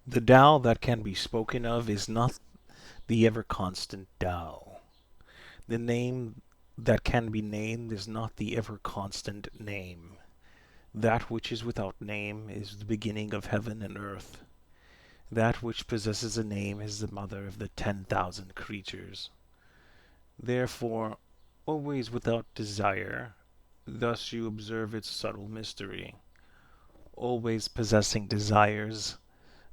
The Tao that can be spoken of is not the ever-constant Tao. The name that can be named is not the ever-constant name. That which is without name is the beginning of heaven and earth. That which possesses a name is the mother of the 10,000 creatures. Therefore, always without desire, thus you observe its subtle mystery. Always possessing desires,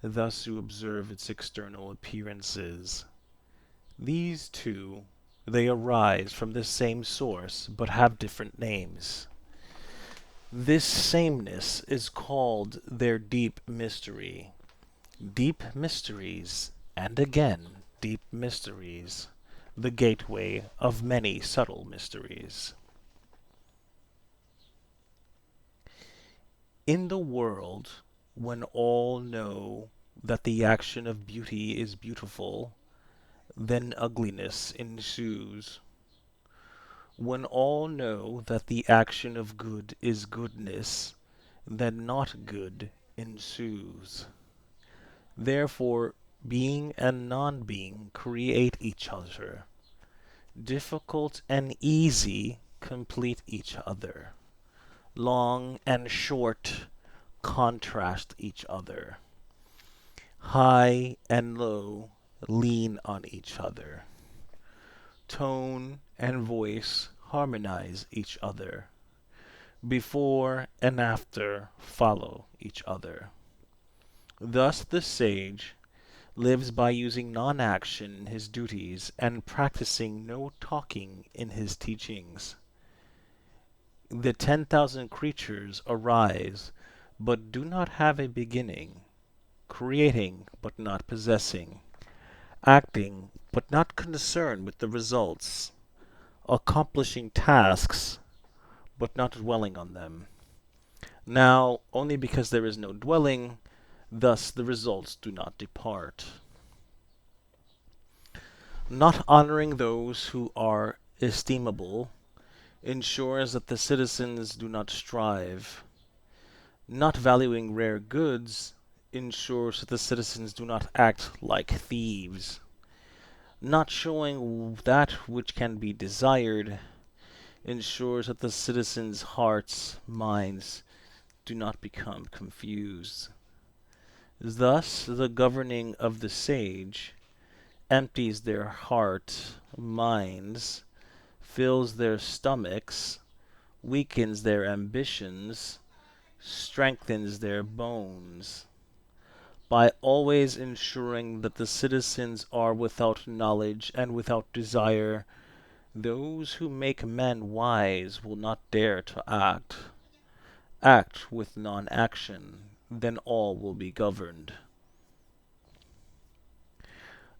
thus you observe its external appearances. These two, they arise from the same source, but have different names. This sameness is called their deep mystery. Deep mysteries, and again deep mysteries, the gateway of many subtle mysteries. In the world, when all know that the action of beauty is beautiful, then ugliness ensues. When all know that the action of good is goodness, then not good ensues. Therefore, being and non-being create each other. Difficult and easy complete each other. Long and short contrast each other. High and low lean on each other. Tone and voice harmonize each other. Before and after follow each other. Thus the sage lives by using non-action in his duties and practicing no talking in his teachings. The 10,000 creatures arise, but do not have a beginning, creating but not possessing, acting but not concerned with the results, accomplishing tasks but not dwelling on them. Now, only because there is no dwelling, thus the results do not depart. Not honoring those who are estimable ensures that the citizens do not strive. Not valuing rare goods ensures that the citizens do not act like thieves. Not showing that which can be desired ensures that the citizens' hearts, minds do not become confused. Thus, the governing of the sage empties their heart, minds, fills their stomachs, weakens their ambitions, strengthens their bones, by always ensuring that the citizens are without knowledge and without desire. Those who make men wise will not dare to act. Act with non-action, then all will be governed.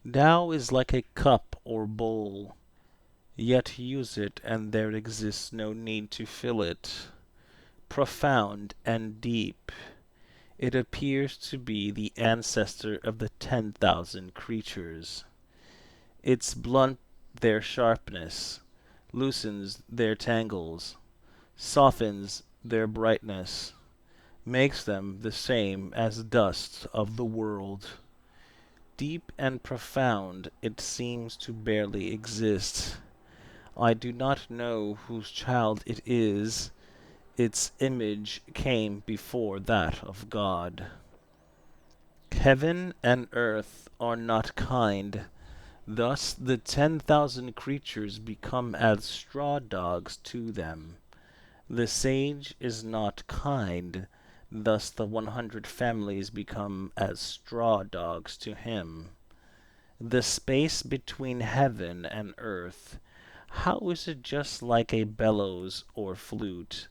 Tao is like a cup or bowl, yet use it and there exists no need to fill it. Profound and deep, it appears to be the ancestor of the 10,000 creatures. Its blunt their sharpness, loosens their tangles, softens their brightness, makes them the same as dust of the world. Deep and profound it seems to barely exist. I do not know whose child it is. Its image came before that of God. Heaven and earth are not kind. Thus the 10,000 creatures become as straw dogs to them. The sage is not kind. Thus the 100 families become as straw dogs to him. The space between heaven and earth, how is it just like a bellows or flute?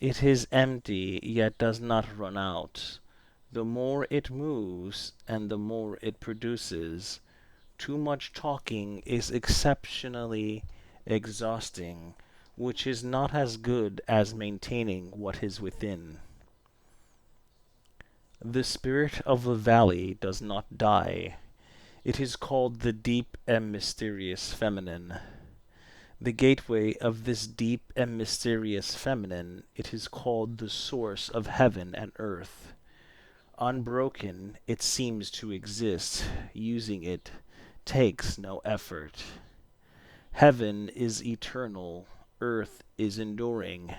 It is empty, yet does not run out. The more it moves, and the more it produces. Too much talking is exceptionally exhausting, which is not as good as maintaining what is within. The spirit of the valley does not die. It is called the deep and mysterious feminine. The gateway of this deep and mysterious feminine, it is called the source of heaven and earth. Unbroken, it seems to exist. Using it takes no effort. Heaven is eternal, earth is enduring.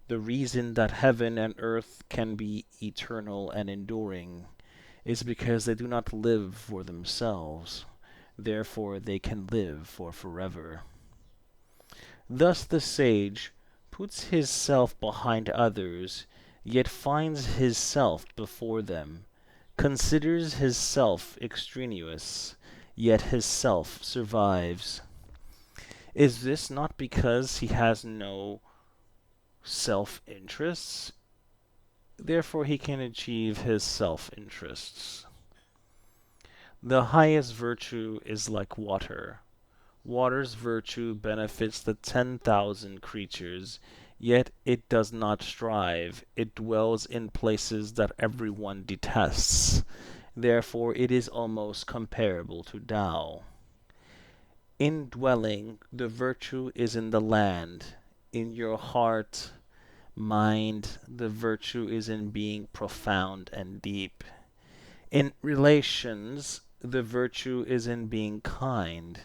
The reason that heaven and earth can be eternal and enduring is because they do not live for themselves. Therefore, they can live for forever. Thus the sage puts his self behind others, yet finds his self before them, considers his self extraneous, yet his self survives. Is this not because he has no self interests? Therefore, he can achieve his self interests. The highest virtue is like water. Water's virtue benefits the 10,000 creatures, yet it does not strive. It dwells in places that everyone detests. Therefore, it is almost comparable to Tao. Indwelling, the virtue is in the land. In your heart, mind, the virtue is in being profound and deep. In relations, the virtue is in being kind.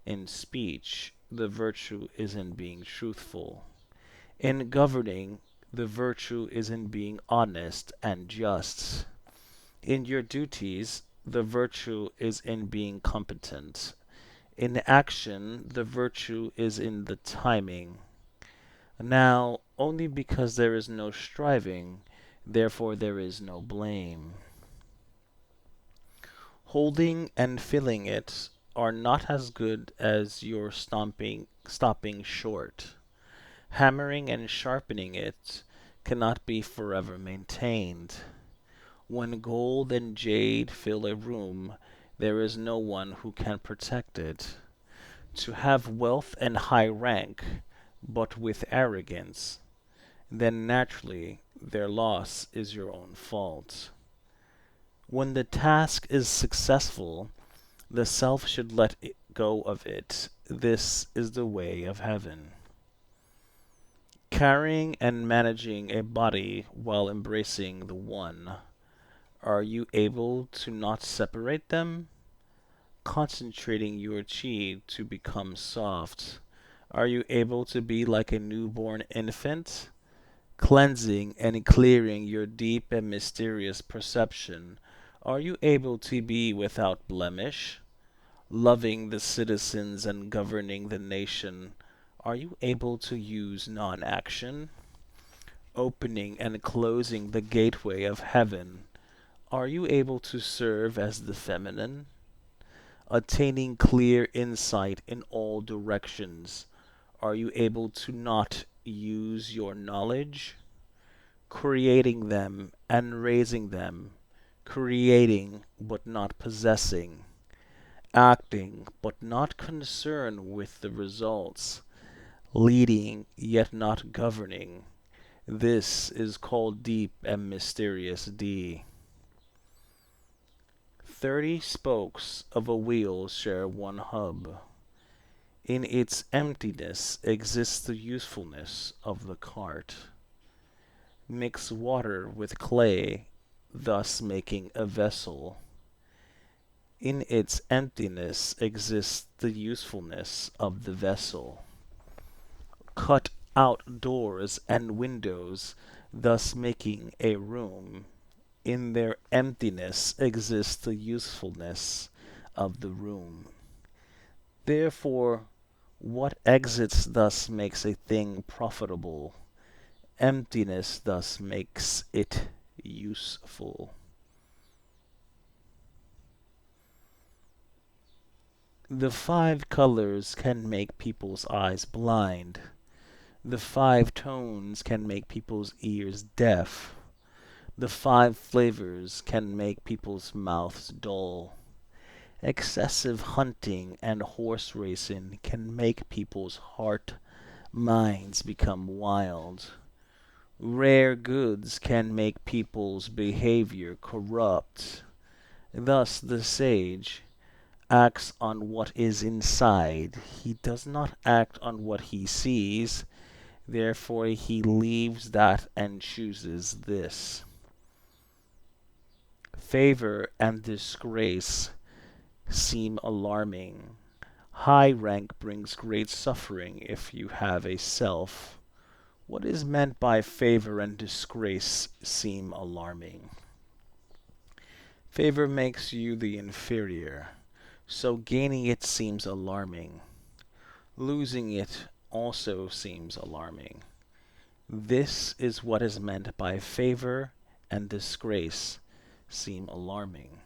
In speech, the virtue is in being truthful. In governing, the virtue is in being honest and just. In your duties, the virtue is in being competent. In action, the virtue is in the timing. Now, only because there is no striving, therefore there is no blame. Holding and filling it are not as good as your stopping short. Hammering and sharpening it cannot be forever maintained. When gold and jade fill a room, there is no one who can protect it. To have wealth and high rank, but with arrogance, then naturally their loss is your own fault. When the task is successful, the self should let it go of it. This is the way of heaven. Carrying and managing a body while embracing the One, are you able to not separate them? Concentrating your chi to become soft, are you able to be like a newborn infant? Cleansing and clearing your deep and mysterious perception, are you able to be without blemish? Loving the citizens and governing the nation, are you able to use non action? Opening and closing the gateway of heaven, are you able to serve as the feminine? Attaining clear insight in all directions, are you able to not use your knowledge? Creating them and raising them, creating but not possessing, acting but not concerned with the results, leading yet not governing. This is called deep and mysterious D. 30 spokes of a wheel share one hub. In its emptiness exists the usefulness of the cart. Mix water with clay, thus making a vessel. In its emptiness exists the usefulness of the vessel. Cut out doors and windows, thus making a room. In their emptiness exists the usefulness of the room. Therefore, what exits thus makes a thing profitable. Emptiness thus makes it useful. The 5 colors can make people's eyes blind. The 5 tones can make people's ears deaf. The 5 flavors can make people's mouths dull. Excessive hunting and horse racing can make people's minds become wild. Rare goods can make people's behavior corrupt. Thus the sage acts on what is inside. He does not act on what he sees. Therefore he leaves that and chooses this. Favor and disgrace seem alarming. High rank brings great suffering if you have a self. What is meant by favor and disgrace seem alarming? Favor makes you the inferior, so gaining it seems alarming. Losing it also seems alarming. This is what is meant by favor and disgrace seem alarming.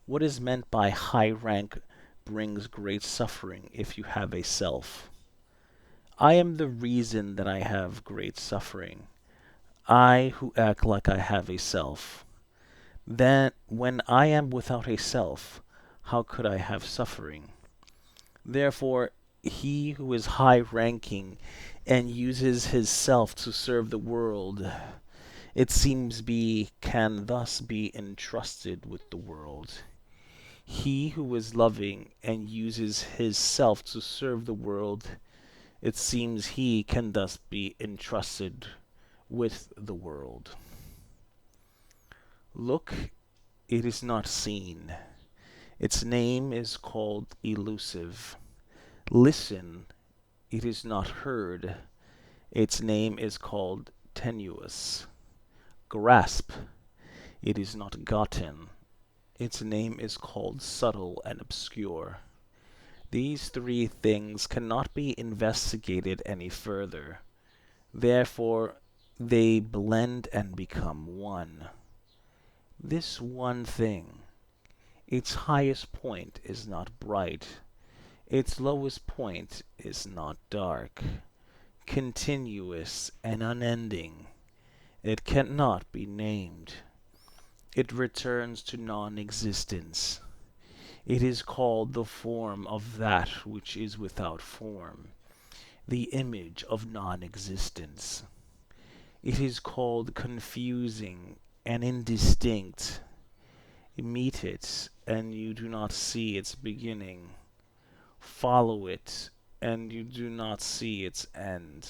What is meant by high rank brings great suffering if you have a self. I am the reason that I have great suffering. I who act like I have a self. Then, when I am without a self, how could I have suffering? Therefore, he who is high ranking and uses his self to serve the world, it seems can thus be entrusted with the world. He who is loving and uses his self to serve the world, it seems he can thus be entrusted with the world. Look, it is not seen. Its name is called elusive. Listen, it is not heard. Its name is called tenuous. Grasp, it is not gotten. Its name is called subtle and obscure. These three things cannot be investigated any further. Therefore, they blend and become one. This one thing, its highest point is not bright, its lowest point is not dark, continuous and unending. It cannot be named. It returns to non-existence. It is called the form of that which is without form, the image of non-existence. It is called confusing and indistinct. You meet it, and you do not see its beginning. Follow it, and you do not see its end.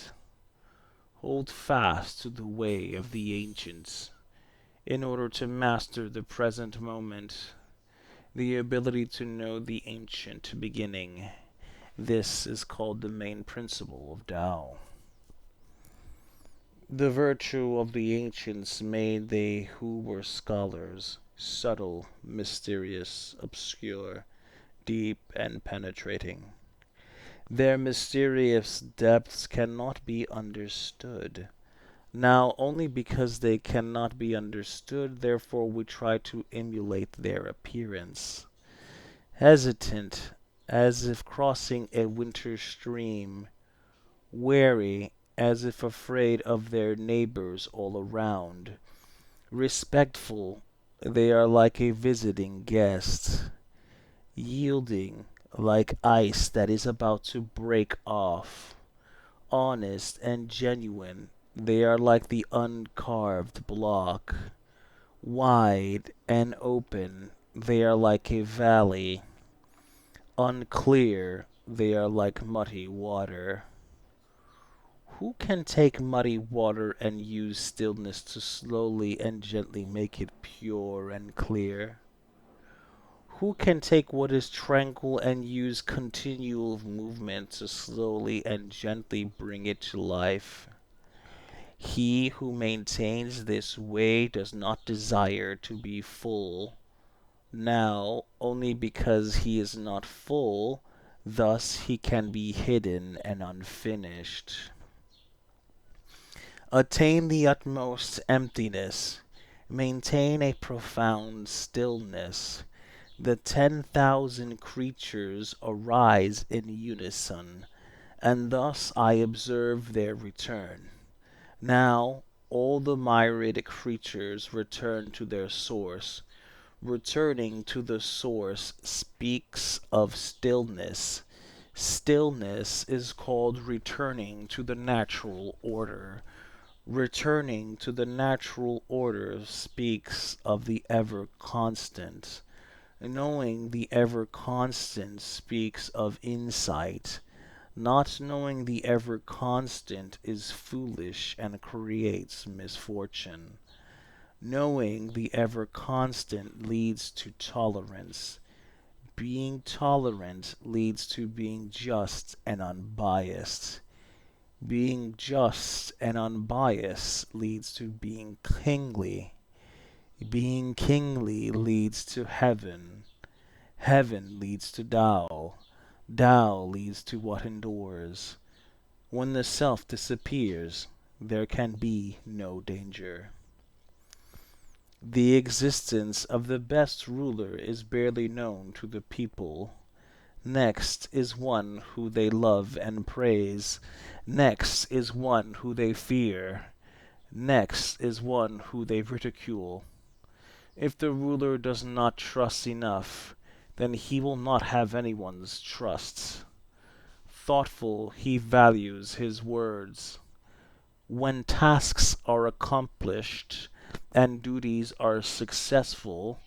Hold fast to the way of the ancients, in order to master the present moment, the ability to know the ancient beginning. This is called the main principle of Tao. The virtue of the ancients made they who were scholars subtle, mysterious, obscure, deep, and penetrating. Their mysterious depths cannot be understood. Now, only because they cannot be understood, therefore we try to emulate their appearance. Hesitant, as if crossing a winter stream, wary, as if afraid of their neighbors all around, respectful, they are like a visiting guest, yielding, like ice that is about to break off, honest and genuine, they are like the uncarved block, wide and open, they are like a valley, unclear, they are like muddy water. Who can take muddy water and use stillness to slowly and gently make it pure and clear? Who can take what is tranquil and use continual movement to slowly and gently bring it to life? He who maintains this way does not desire to be full now only because he is not full, thus he can be hidden and unfinished. Attain the utmost emptiness, maintain a profound stillness. The 10,000 creatures arise in unison, and thus I observe their return. Now all the myriad creatures return to their source. Returning to the source speaks of stillness. Stillness is called returning to the natural order. Returning to the natural order speaks of the ever constant. Knowing the ever constant speaks of insight. Not knowing the ever constant is foolish and creates misfortune. Knowing the ever constant leads to tolerance. Being tolerant leads to being just and unbiased. Being just and unbiased leads to being kingly. Being kingly leads to heaven. Heaven leads to Tao. Tao leads to what endures. When the self disappears, there can be no danger. The existence of the best ruler is barely known to the people. Next is one who they love and praise. Next is one who they fear. Next is one who they ridicule. If the ruler does not trust enough, then he will not have anyone's trust. Thoughtful, he values his words. When tasks are accomplished and duties are successful,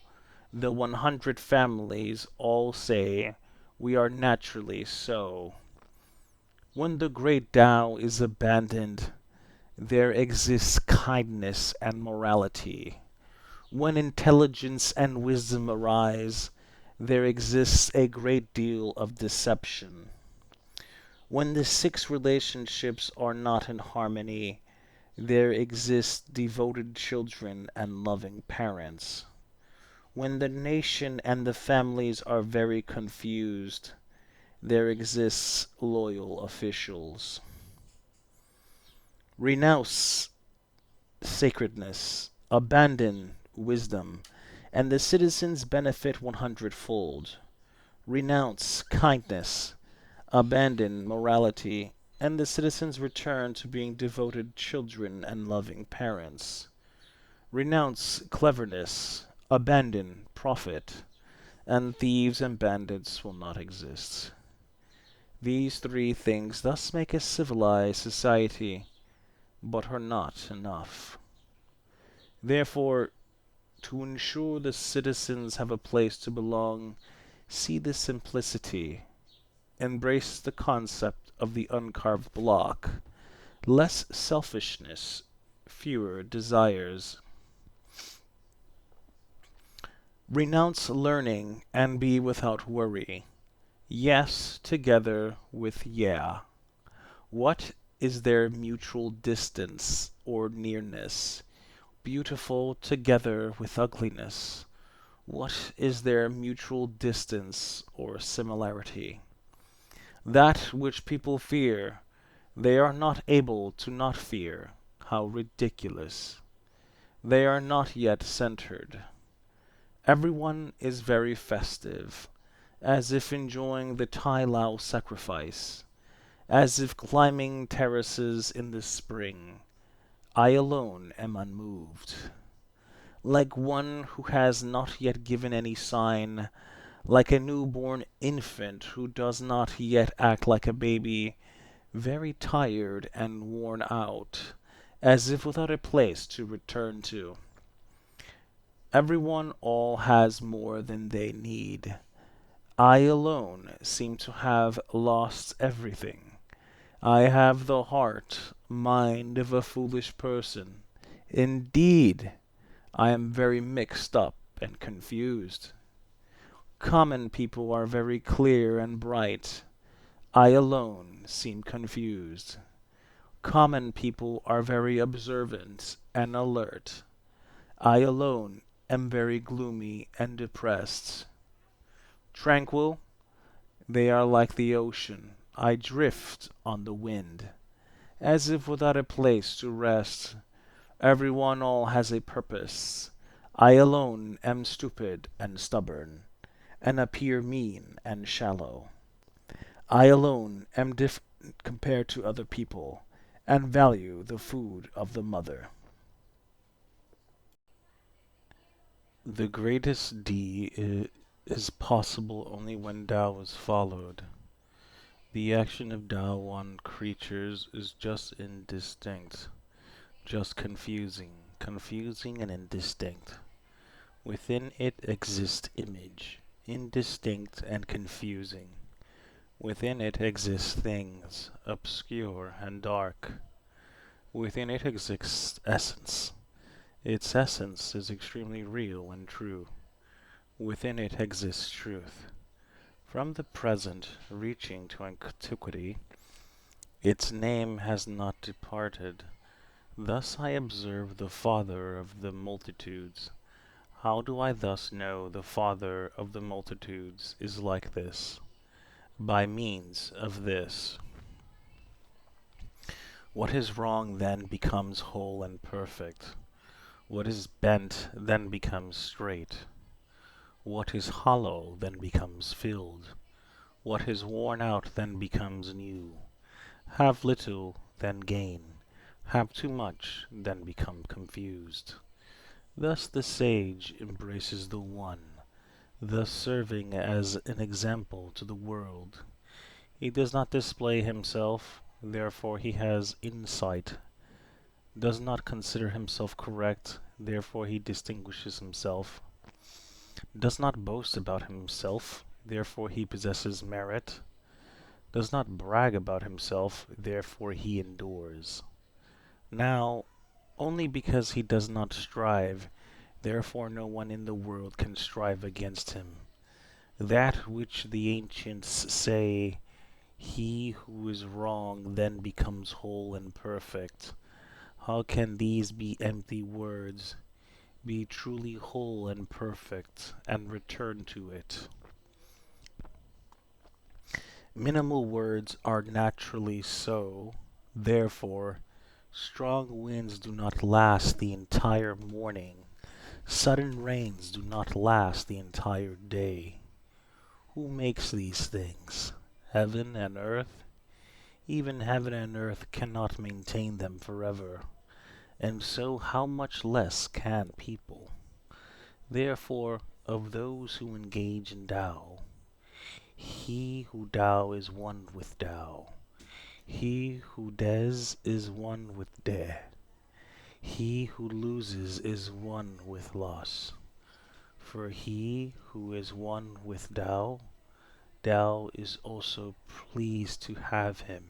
the 100 families all say, "We are naturally so." When the great Tao is abandoned, there exists kindness and morality. When intelligence and wisdom arise, there exists a great deal of deception. When the six relationships are not in harmony, there exist devoted children and loving parents. When the nation and the families are very confused, there exists loyal officials. Renounce sacredness, abandon wisdom, and the citizens benefit 100-fold. Renounce kindness, abandon morality, and the citizens return to being devoted children and loving parents. Renounce cleverness, abandon profit, and thieves and bandits will not exist. These three things thus make a civilized society, but are not enough. Therefore, to ensure the citizens have a place to belong, see the simplicity, embrace the concept of the uncarved block, less selfishness, fewer desires. Renounce learning and be without worry. Yes together with yeah. What is their mutual distance or nearness? Beautiful together with ugliness. What is their mutual distance or similarity? That which people fear, they are not able to not fear. How ridiculous. They are not yet centered. Everyone is very festive, as if enjoying the Tai Lao sacrifice, as if climbing terraces in the spring. I alone am unmoved. Like one who has not yet given any sign, like a newborn infant who does not yet act like a baby, very tired and worn out, as if without a place to return to. Everyone all has more than they need. I alone seem to have lost everything. I have the heart, mind of a foolish person. Indeed, I am very mixed up and confused. Common people are very clear and bright. I alone seem confused. Common people are very observant and alert. I alone am very gloomy and depressed. Tranquil, they are like the ocean. I drift on the wind, as if without a place to rest. Everyone all has a purpose. I alone am stupid and stubborn, and appear mean and shallow. I alone am different compared to other people, and value the food of the mother. The greatest is possible only when Tao is followed. The action of Tao on creatures is just indistinct, just confusing and indistinct. Within it exists image, indistinct and confusing. Within it exist things, obscure and dark. Within it exists essence, Its essence is extremely real and true. Within it exists truth. From the present reaching to antiquity, its name has not departed. Thus I observe the Father of the multitudes. How do I thus know the Father of the multitudes is like this? By means of this. What is wrong then becomes whole and perfect. What is bent then becomes straight. What is hollow then becomes filled. What is worn out then becomes new. Have little, then gain. Have too much, then become confused. Thus the sage embraces the One, thus serving as an example to the world. He does not display himself, therefore he has insight, does not consider himself correct, therefore he distinguishes himself, does not boast about himself, therefore he possesses merit, does not brag about himself, therefore he endures. Now, only because he does not strive, therefore no one in the world can strive against him. That which the ancients say, he who is wrong then becomes whole and perfect. How can these be empty words? Be truly whole and perfect, and return to it. Minimal words are naturally so, therefore, strong winds do not last the entire morning, sudden rains do not last the entire day. Who makes these things? Heaven and earth? Even heaven and earth cannot maintain them forever, and so how much less can people? Therefore, of those who engage in Tao, he who Tao is one with Tao. He who does is one with De. He who loses is one with loss. For he who is one with Tao, Tao is also pleased to have him.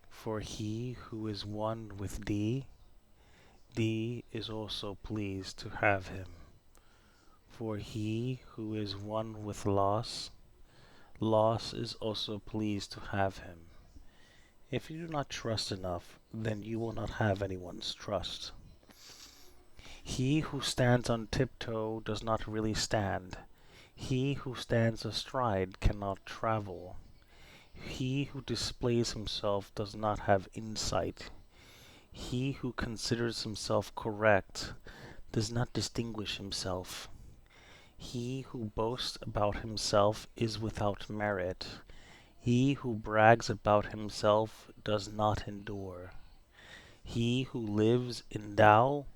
For he who is one with D, D is also pleased to have him. For he who is one with loss, loss is also pleased to have him. If you do not trust enough, then you will not have anyone's trust. He who stands on tiptoe does not really stand. He who stands astride cannot travel. He who displays himself does not have insight. He who considers himself correct does not distinguish himself. He who boasts about himself is without merit. He who brags about himself does not endure. He who lives in Tao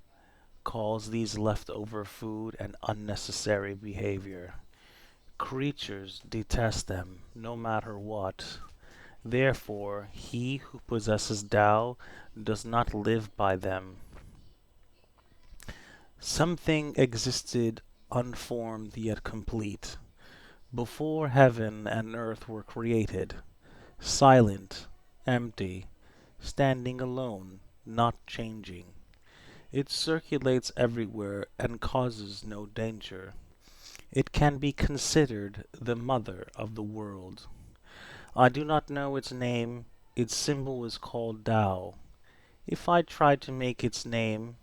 calls these leftover food and unnecessary behavior. Creatures detest them, no matter what. Therefore, he who possesses Tao does not live by them. Something existed unformed yet complete, before heaven and earth were created, silent, empty, standing alone, not changing. It circulates everywhere and causes no danger. It can be considered the mother of the world. I do not know its name. Its symbol is called Tao. If I tried to make its name,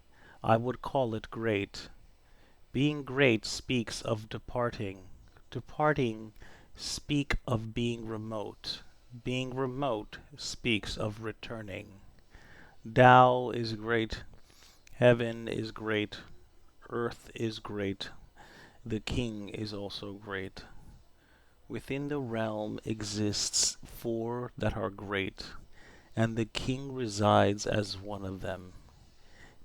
I would call it great. Being great speaks of departing. Departing speak of being remote. Being remote speaks of returning. Tao is great. Heaven is great. Earth is great. The king is also great. Within the realm exists four that are great, and the king resides as one of them.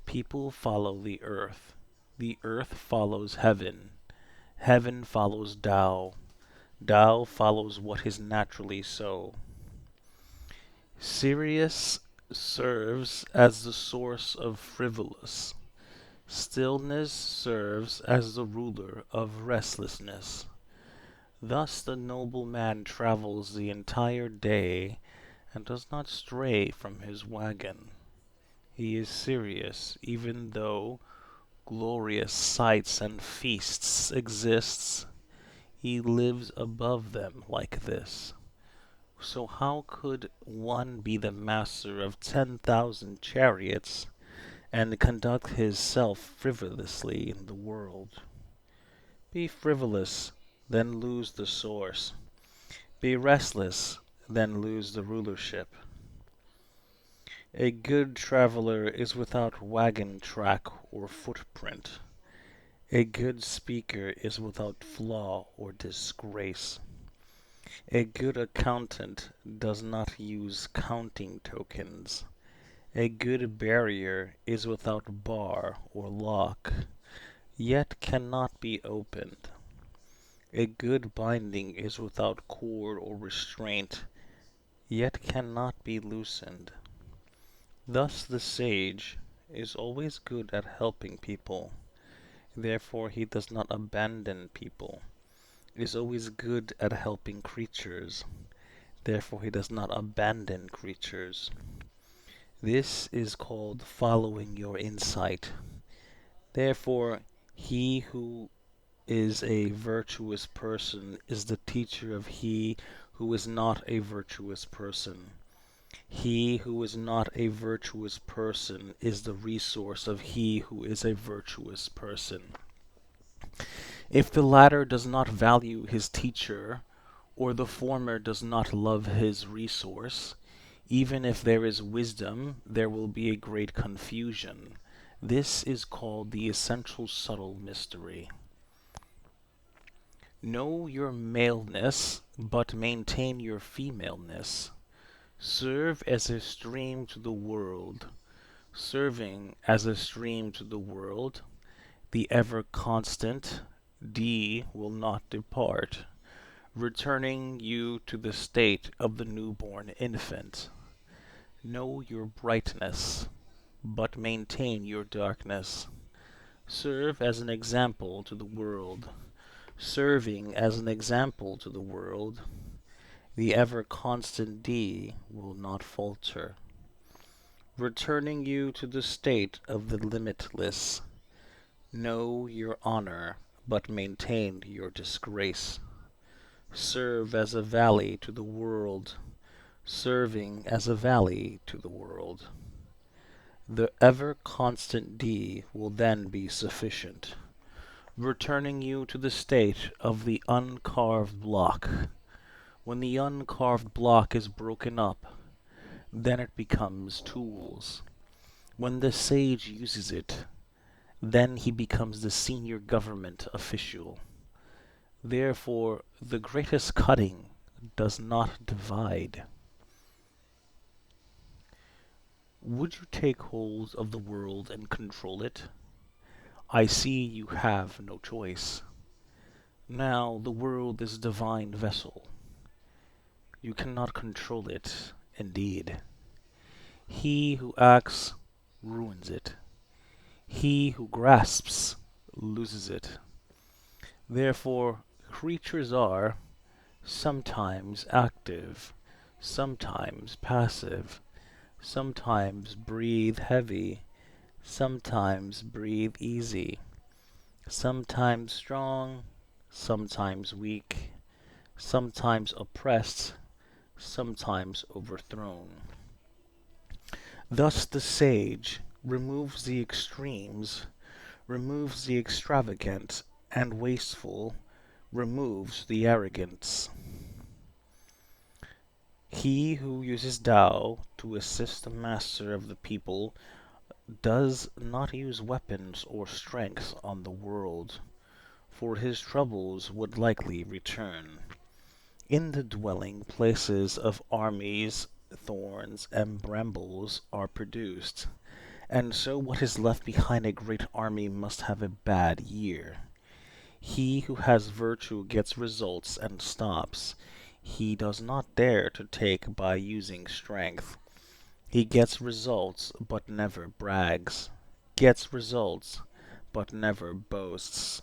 People follow the earth follows heaven, heaven follows Tao, Tao follows what is naturally so. Sirius serves as the source of frivolous, stillness serves as the ruler of restlessness. Thus the noble man travels the entire day and does not stray from his wagon. He is serious, even though glorious sights and feasts exists, he lives above them like this. So how could one be the master of 10,000 chariots and conduct his self frivolously in the world? Be frivolous, then lose the source. Be restless, then lose the rulership. A good traveler is without wagon track or footprint. A good speaker is without flaw or disgrace. A good accountant does not use counting tokens. A good barrier is without bar or lock, yet cannot be opened. A good binding is without cord or restraint, yet cannot be loosened. Thus the sage is always good at helping people, therefore he does not abandon people. Is always good at helping creatures, therefore he does not abandon creatures. This is called following your insight. Therefore, he who is a virtuous person is the teacher of he who is not a virtuous person. He who is not a virtuous person is the resource of he who is a virtuous person. If the latter does not value his teacher, or the former does not love his resource, even if there is wisdom, there will be a great confusion. This is called the essential subtle mystery. Know your maleness, but maintain your femaleness. Serve as a stream to the world. Serving as a stream to the world, the ever constant D will not depart, returning you to the state of the newborn infant. Know your brightness, but maintain your darkness. Serve as an example to the world. Serving as an example to the world, the ever constant D will not falter, returning you to the state of the limitless. Know your honor, but maintain your disgrace. Serve as a valley to the world, serving as a valley to the world. The ever constant D will then be sufficient, returning you to the state of the uncarved block. When the uncarved block is broken up, then it becomes tools. When the sage uses it, then he becomes the senior government official. Therefore, the greatest cutting does not divide. Would you take hold of the world and control it? I see you have no choice. Now the world is a divine vessel. You cannot control it, indeed. He who acts ruins it. He who grasps loses it. Therefore, creatures are sometimes active, sometimes passive, sometimes breathe heavy, sometimes breathe easy, sometimes strong, sometimes weak, sometimes oppressed, sometimes overthrown. Thus the sage removes the extremes, removes the extravagant and wasteful, removes the arrogance. He who uses Tao to assist the master of the people does not use weapons or strength on the world, for his troubles would likely return. In the dwelling places of armies, thorns and brambles are produced, and so what is left behind a great army must have a bad year. He who has virtue gets results and stops. He does not dare to take by using strength. He gets results but never brags. Gets results but never boasts.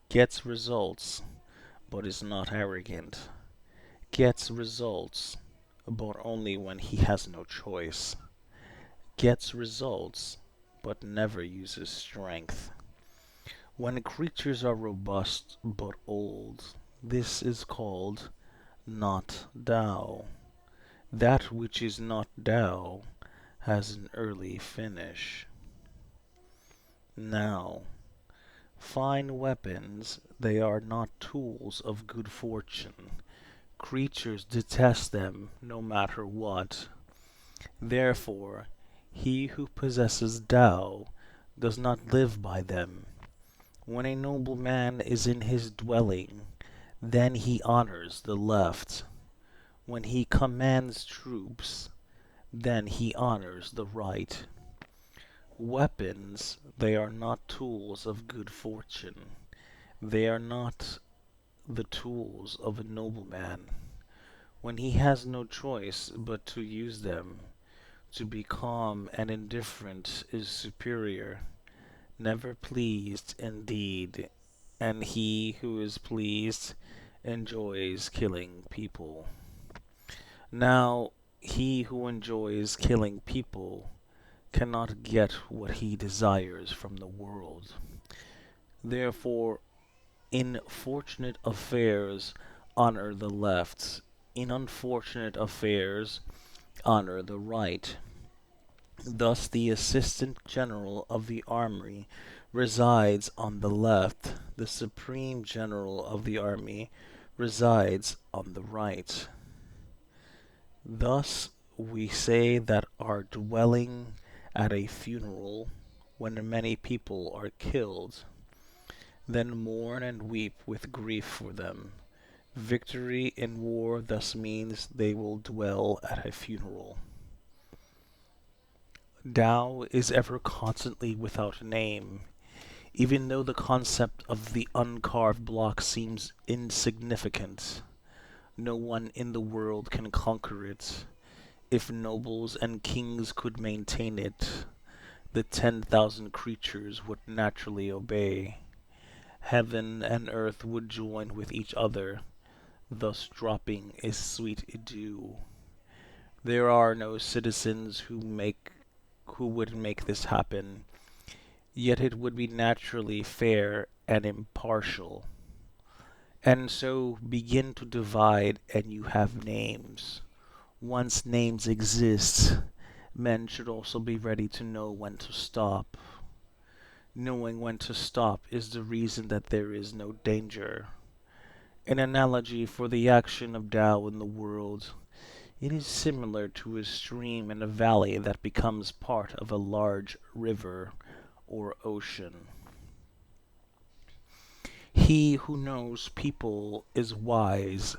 Gets results but is not arrogant. Gets results but only when he has no choice. Gets results but never uses strength. When creatures are robust but old, this is called not Tao. That which is not Tao has an early finish. Now, fine weapons, they are not tools of good fortune. Creatures detest them no matter what. Therefore, he who possesses Tao does not live by them. When a noble man is in his dwelling, then he honors the left. When he commands troops, then he honors the right. Weapons, they are not tools of good fortune. They are not the tools of a nobleman. When he has no choice but to use them, to be calm and indifferent is superior. Never pleased indeed, and he who is pleased enjoys killing people. Now, he who enjoys killing people cannot get what he desires from the world. Therefore, in fortunate affairs, honor the left. In unfortunate affairs, honor the right. Thus, the assistant general of the army resides on the left. The supreme general of the army resides on the right. Thus, we say that our dwelling at a funeral, when many people are killed, then mourn and weep with grief for them. Victory in war thus means they will dwell at a funeral. Tao is ever constantly without name, even though the concept of the uncarved block seems insignificant. No one in the world can conquer it. If nobles and kings could maintain it, the 10,000 creatures would naturally obey. Heaven and earth would join with each other, thus dropping a sweet dew. There are no citizens who would make this happen, yet it would be naturally fair and impartial. And so begin to divide, and you have names. Once names exist, men should also be ready to know when to stop. Knowing when to stop is the reason that there is no danger. An analogy for the action of Tao in the world. It is similar to a stream in a valley that becomes part of a large river or ocean. He who knows people is wise.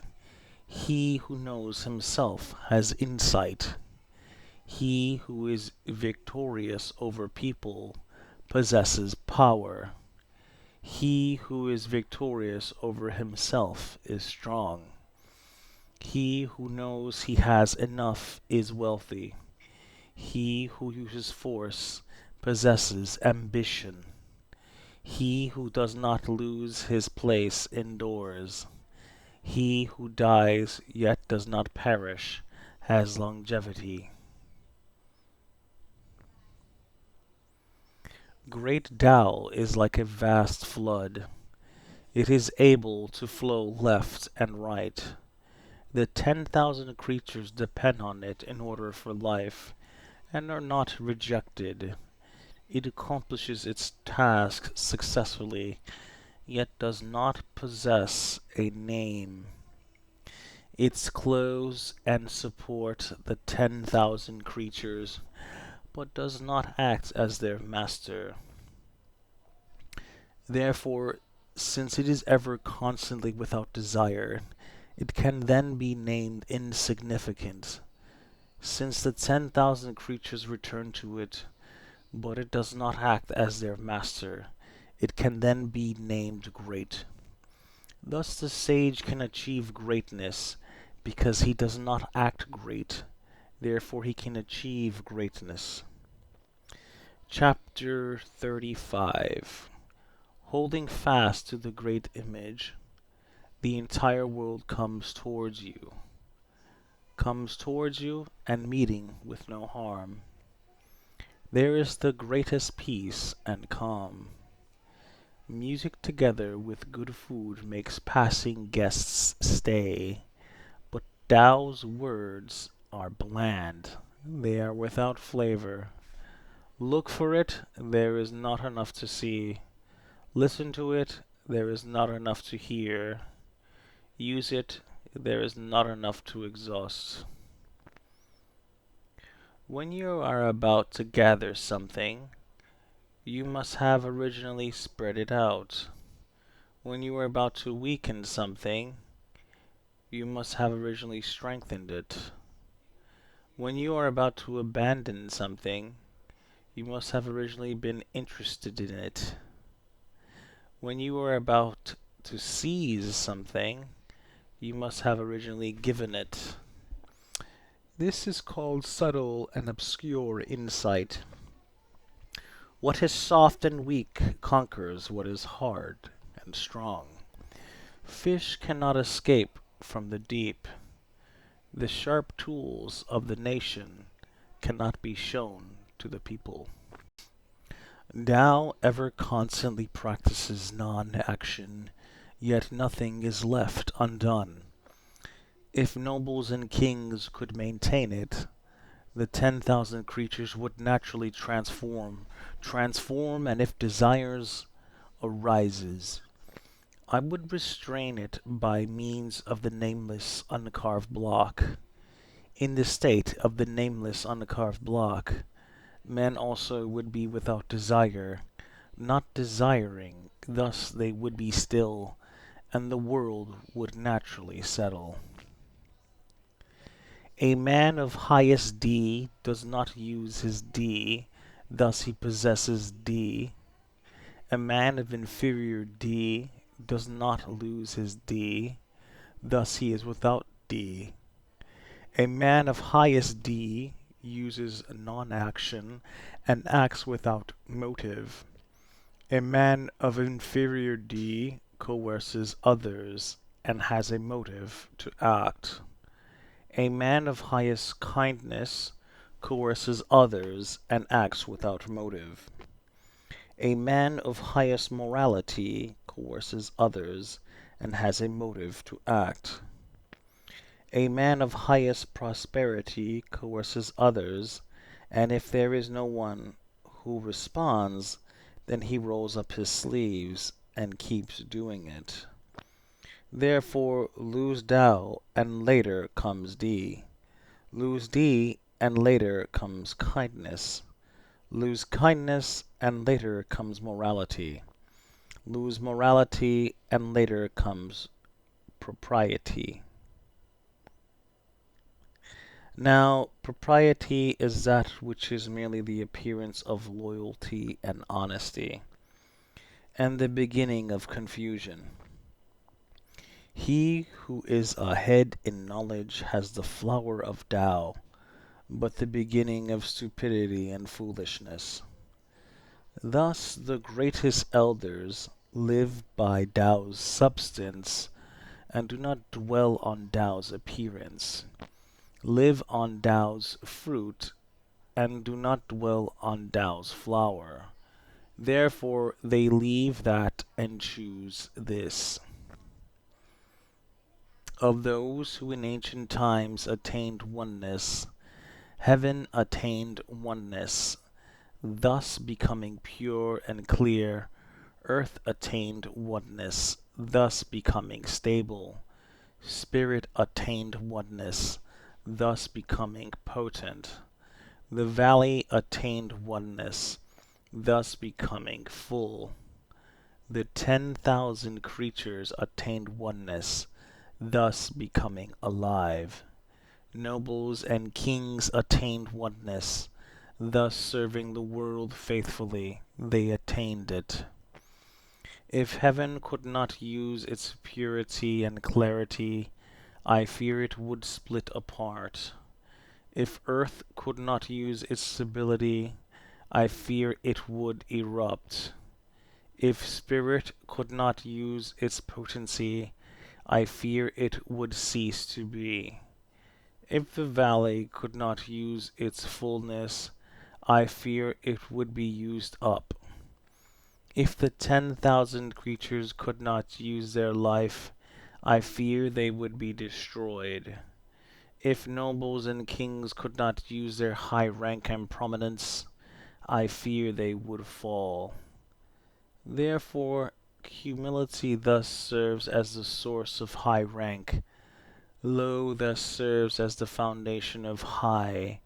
He who knows himself has insight. He who is victorious over people possesses power. He who is victorious over himself is strong. He who knows he has enough is wealthy. He who uses force possesses ambition. He who does not lose his place endures. He who dies yet does not perish has longevity. Great Tao is like a vast flood. It is able to flow left and right. The 10,000 creatures depend on it in order for life, and are not rejected. It accomplishes its task successfully, yet does not possess a name. Its clothes and support the 10,000 creatures, but does not act as their master. Therefore, since it is ever constantly without desire, it can then be named insignificant. Since the 10,000 creatures return to it, but it does not act as their master, it can then be named great. Thus the sage can achieve greatness because he does not act great, therefore he can achieve greatness. Chapter 35. Holding fast to the great image, the entire world comes towards you and meeting with no harm. There is the greatest peace and calm. Music together with good food makes passing guests stay, but Tao's words are bland. They are without flavor. Look for it, there is not enough to see. Listen to it, there is not enough to hear. Use it, there is not enough to exhaust. When you are about to gather something, you must have originally spread it out. When you are about to weaken something, you must have originally strengthened it. When you are about to abandon something, you must have originally been interested in it. When you are about to seize something, you must have originally given it. This is called subtle and obscure insight. What is soft and weak conquers what is hard and strong. Fish cannot escape from the deep. The sharp tools of the nation cannot be shown to the people. Tao ever constantly practices non-action, yet nothing is left undone. If nobles and kings could maintain it, the 10,000 creatures would naturally transform, and if desires arises, I would restrain it by means of the nameless uncarved block. In the state of the nameless uncarved block, men also would be without desire, not desiring, thus they would be still, and the world would naturally settle. A man of highest D does not use his D, thus he possesses D. A man of inferior D does not lose his D, thus he is without D. A man of highest D uses non-action and acts without motive. A man of inferior D coerces others and has a motive to act. A man of highest kindness coerces others and acts without motive. A man of highest morality coerces others and has a motive to act. A man of highest prosperity coerces others, and if there is no one who responds, then he rolls up his sleeves and keeps doing it. Therefore, lose Tao, and later comes D. Lose D, and later comes kindness. Lose kindness, and later comes morality. Lose morality, and later comes propriety. Now, propriety is that which is merely the appearance of loyalty and honesty, and the beginning of confusion. He who is ahead in knowledge has the flower of Tao, but the beginning of stupidity and foolishness. Thus the greatest elders live by Tao's substance and do not dwell on Tao's appearance, live on Tao's fruit and do not dwell on Tao's flower. Therefore they leave that and choose this. Of those who in ancient times attained oneness, heaven attained oneness, thus becoming pure and clear. Earth attained oneness, thus becoming stable. Spirit attained oneness, thus becoming potent. The valley attained oneness, thus becoming full. The 10,000 creatures attained oneness, thus becoming alive. Nobles and kings attained oneness, thus serving the world faithfully, they attained it. If heaven could not use its purity and clarity, I fear it would split apart. If earth could not use its stability, I fear it would erupt. If spirit could not use its potency, I fear it would cease to be. If the valley could not use its fullness, I fear it would be used up. If the 10,000 creatures could not use their life, I fear they would be destroyed. If nobles and kings could not use their high rank and prominence, I fear they would fall. Therefore, humility thus serves as the source of high rank. Low thus serves as the foundation of high.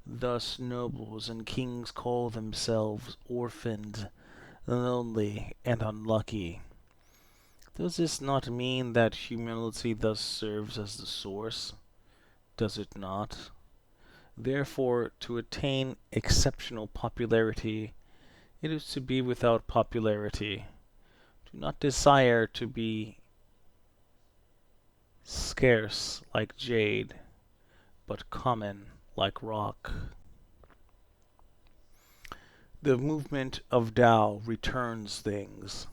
Thus nobles and kings call themselves orphaned, lonely, and unlucky. Does this not mean that humility thus serves as the source? Does it not? Therefore, to attain exceptional popularity, it is to be without popularity. Do not desire to be scarce like jade, but common like rock. The movement of Tao returns things.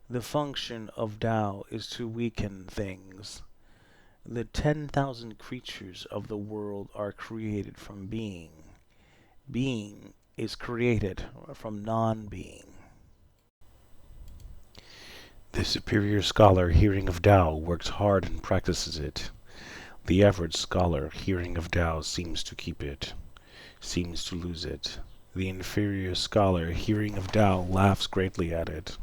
The function of Tao is to weaken things. The 10,000 creatures of the world are created from being. Being is created from non-being. The superior scholar hearing of Tao works hard and practices it. The average scholar hearing of Tao seems to keep it, seems to lose it. The inferior scholar hearing of Tao laughs greatly at it.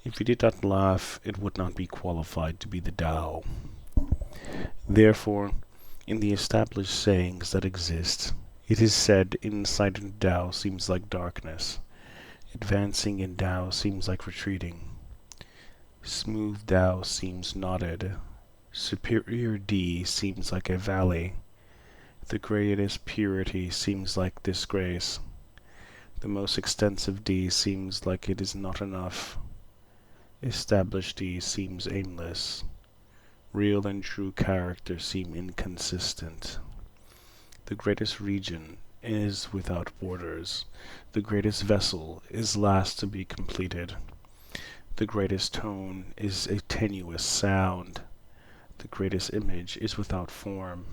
If he did not laugh, it would not be qualified to be the Tao. Therefore, in the established sayings that exist, it is said insight in Tao seems like darkness. Advancing in Tao seems like retreating. Smooth Tao seems knotted. Superior D seems like a valley. The greatest purity seems like disgrace. The most extensive D seems like it is not enough. Established D seems aimless. Real and true character seem inconsistent. The greatest region is without borders. The greatest vessel is last to be completed. The greatest tone is a tenuous sound. The greatest image is without form.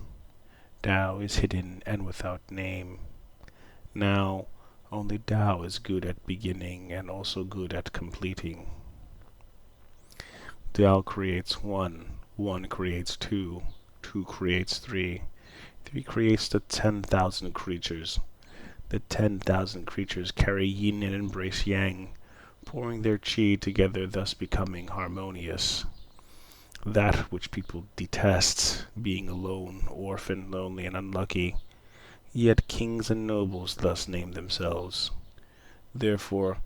Tao is hidden and without name. Now, only Tao is good at beginning and also good at completing. Tao creates one, one creates two, two creates three, three creates the 10,000 creatures. The 10,000 creatures carry yin and embrace yang, pouring their chi together, thus becoming harmonious. That which people detest, being alone, orphan, lonely, and unlucky, yet kings and nobles thus name themselves. Therefore,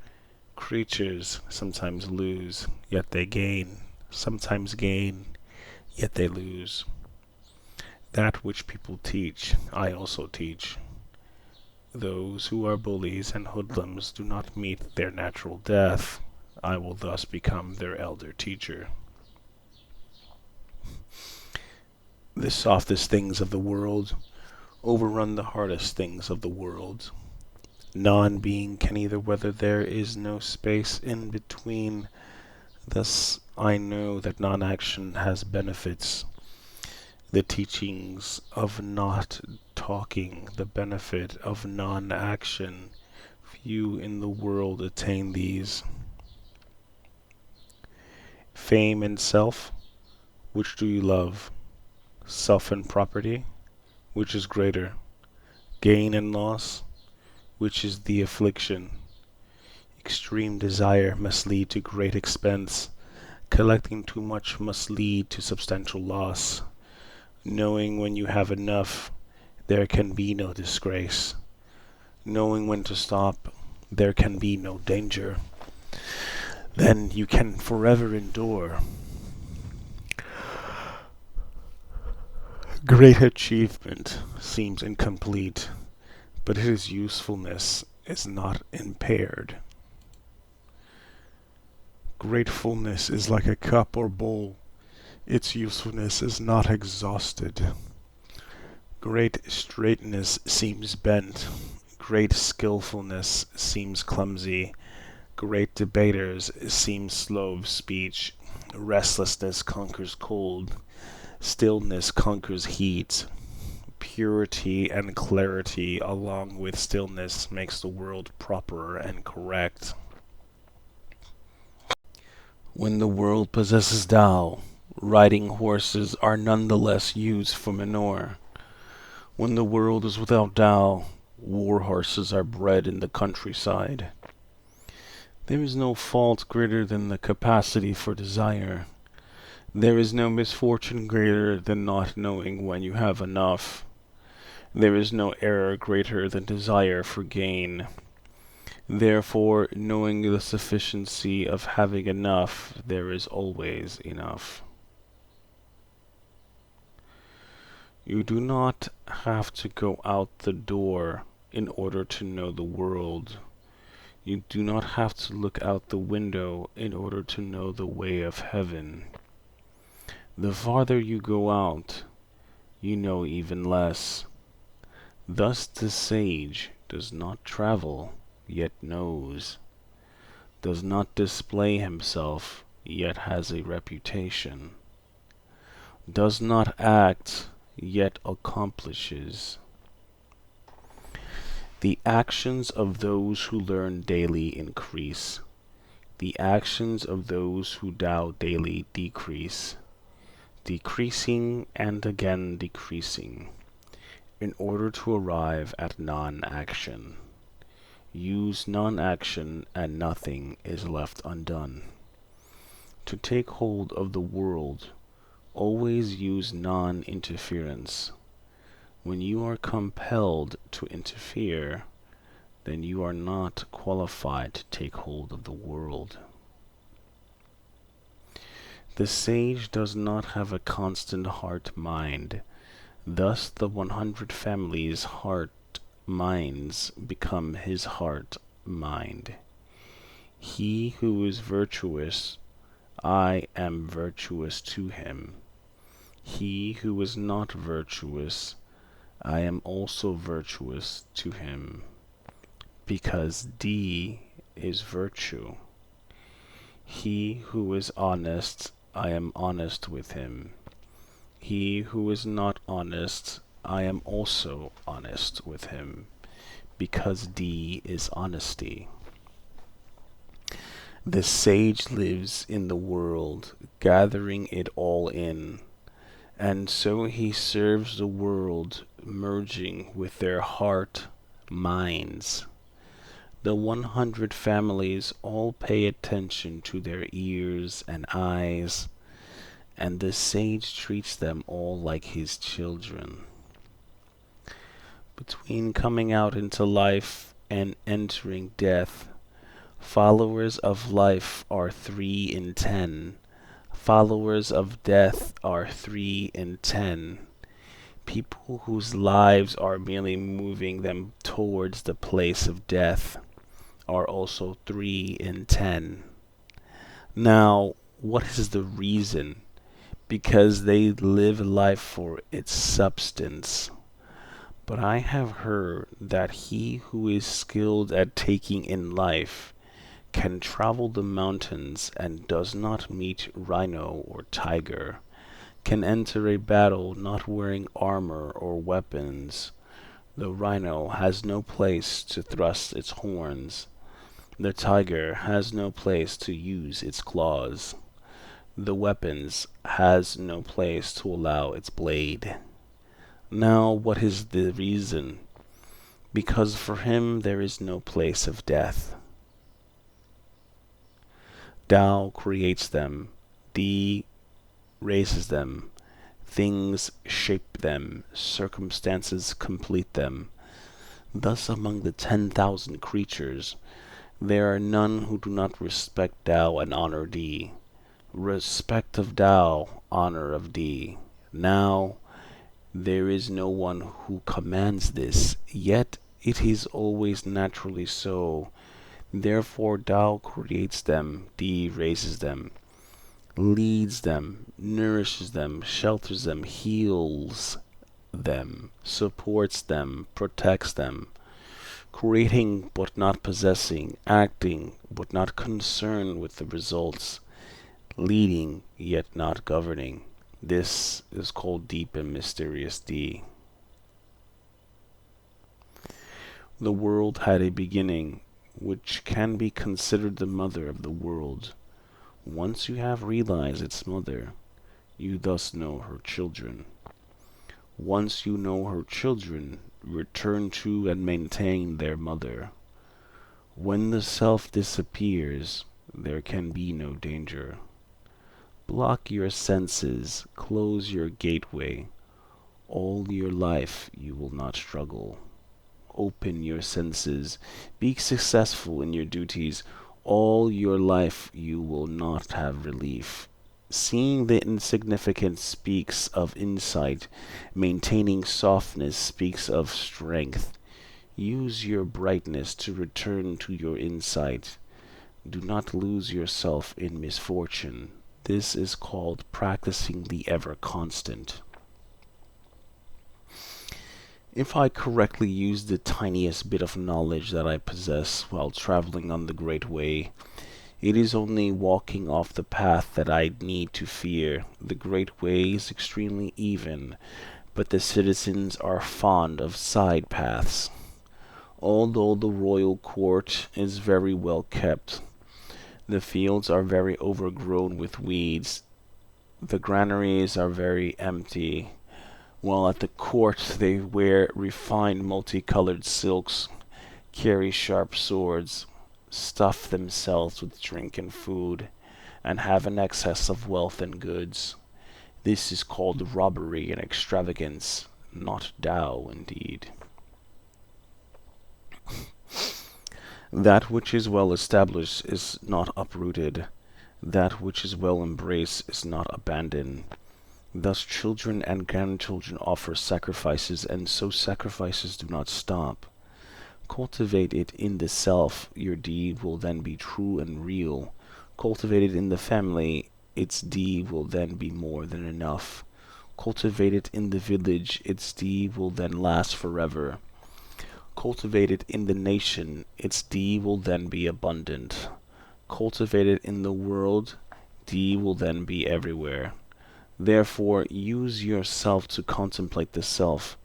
creatures sometimes lose, yet they gain, sometimes gain, yet they lose. That which people teach, I also teach. Those who are bullies and hoodlums do not meet their natural death. I will thus become their elder teacher. The softest things of the world overrun the hardest things of the world. Non-being can either whether there is no space in between. Thus I know that non-action has benefits. The teachings of not talking, the benefit of non-action. Few in the world attain these. Fame and self, which do you love? Self and property, which is greater? Gain and loss, which is the affliction? Extreme desire must lead to great expense. Collecting too much must lead to substantial loss. Knowing when you have enough, there can be no disgrace. Knowing when to stop, there can be no danger. Then you can forever endure. Great achievement seems incomplete, but its usefulness is not impaired. Gratefulness is like a cup or bowl. Its usefulness is not exhausted. Great straightness seems bent. Great skillfulness seems clumsy. Great debaters seem slow of speech. Restlessness conquers cold. Stillness conquers heat. Purity and clarity along with stillness makes the world proper and correct. When the world possesses Tao, riding horses are nonetheless used for manure. When the world is without Tao, war horses are bred in the countryside. There is no fault greater than the capacity for desire. There is no misfortune greater than not knowing when you have enough. There is no error greater than desire for gain. Therefore, knowing the sufficiency of having enough, there is always enough. You do not have to go out the door in order to know the world. You do not have to look out the window in order to know the way of heaven. The farther you go out, you know even less. Thus the sage does not travel, yet knows, does not display himself, yet has a reputation, does not act, yet accomplishes. The actions of those who learn daily increase. The actions of those who doubt daily decrease, decreasing and again decreasing, in order to arrive at non-action. Use non-action and nothing is left undone. To take hold of the world, always use non-interference. When you are compelled to interfere, then you are not qualified to take hold of the world. The sage does not have a constant heart-mind. Thus the 100 families' heart-minds become his heart-mind. He who is virtuous, I am virtuous to him. He who is not virtuous, I am also virtuous to him, because D is virtue. He who is honest, I am honest with him. He who is not honest, I am also honest with him, because D is honesty. The sage lives in the world, gathering it all in, and so he serves the world, merging with their heart minds. The 100 families all pay attention to their ears and eyes, and the sage treats them all like his children. Between coming out into life and entering death, followers of life are 3 in 10. Followers of death are 3 in 10. People whose lives are merely moving them towards the place of death are also 3 in 10. Now, what is the reason? Because they live life for its substance. But I have heard that he who is skilled at taking in life can travel the mountains and does not meet rhino or tiger, can enter a battle not wearing armor or weapons. The rhino has no place to thrust its horns. The tiger has no place to use its claws. The weapons has no place to allow its blade. Now what is the reason? Because for him there is no place of death. Tao creates them, D raises them, things shape them, circumstances complete them. Thus among the 10,000 creatures, there are none who do not respect Tao and honor D. Respect of Tao, honor of D. Now, there is no one who commands this, yet it is always naturally so. Therefore Tao creates them, D raises them, leads them, nourishes them, shelters them, heals them, supports them, protects them, creating but not possessing, acting but not concerned with the results, leading yet not governing. This is called deep and mysterious D. The world had a beginning, which can be considered the mother of the world. Once you have realized its mother, you thus know her children. Once you know her children, return to and maintain their mother. When the self disappears, there can be no danger. Block your senses, close your gateway. All your life you will not struggle. Open your senses, be successful in your duties. All your life you will not have relief. Seeing the insignificant speaks of insight. Maintaining softness speaks of strength. Use your brightness to return to your insight. Do not lose yourself in misfortune. This is called practicing the ever constant. If I correctly use the tiniest bit of knowledge that I possess while traveling on the Great Way, it is only walking off the path that I need to fear. The Great Way is extremely even, but the citizens are fond of side paths. Although the royal court is very well kept, the fields are very overgrown with weeds, the granaries are very empty, while at the court they wear refined multicolored silks, carry sharp swords, stuff themselves with drink and food, and have an excess of wealth and goods. This is called robbery and extravagance, not Tao indeed. That which is well established is not uprooted. That which is well embraced is not abandoned. Thus children and grandchildren offer sacrifices, and so sacrifices do not stop. Cultivate it in the self, your deed will then be true and real. Cultivate it in the family, its deed will then be more than enough. Cultivate it in the village, its deed will then last forever. Cultivate it in the nation, its deed will then be abundant. Cultivate it in the world, deed will then be everywhere. Therefore, use yourself to contemplate the self.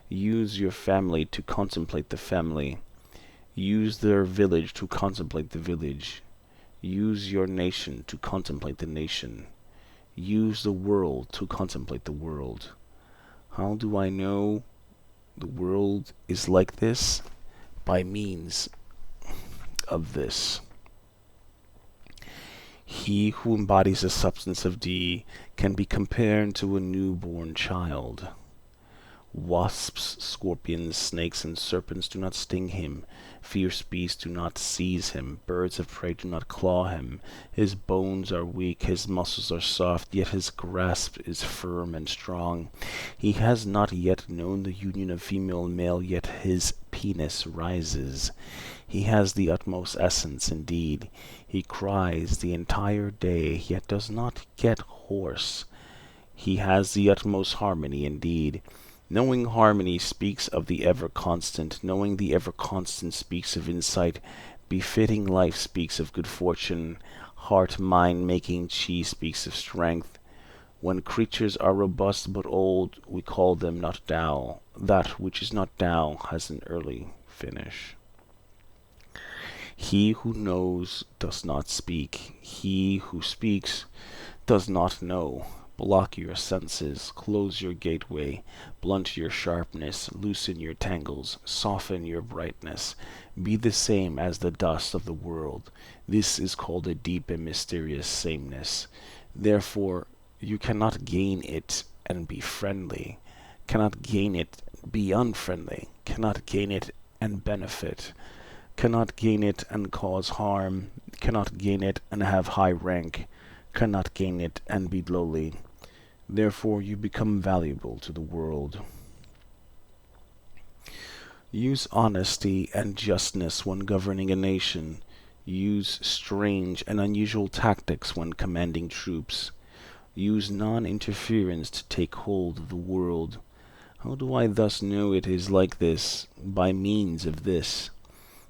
Use your family to contemplate the family. Use their village to contemplate the village. Use your nation to contemplate the nation. Use the world to contemplate the world. How do I know the world is like this? By means of this. He who embodies the substance of D can be compared to a newborn child. Wasps, scorpions, snakes, and serpents do not sting him. Fierce beasts do not seize him. Birds of prey do not claw him. His bones are weak, his muscles are soft, yet his grasp is firm and strong. He has not yet known the union of female and male, yet his penis rises. He has the utmost essence indeed. He cries the entire day, yet does not get hoarse. He has the utmost harmony indeed. Knowing harmony speaks of the ever-constant. Knowing the ever-constant speaks of insight. Befitting life speaks of good fortune. Heart, mind, making chi speaks of strength. When creatures are robust but old, we call them not Tao. That which is not Tao has an early finish. He who knows does not speak. He who speaks does not know. Block your senses, close your gateway, blunt your sharpness, loosen your tangles, soften your brightness. Be the same as the dust of the world. This is called a deep and mysterious sameness. Therefore, you cannot gain it and be friendly, cannot gain it, be unfriendly, cannot gain it and benefit, cannot gain it and cause harm, cannot gain it and have high rank, cannot gain it and be lowly. Therefore you become valuable to the world. Use honesty and justness when governing a nation. Use strange and unusual tactics when commanding troops. Use non-interference to take hold of the world. How do I thus know it is like this? By means of this.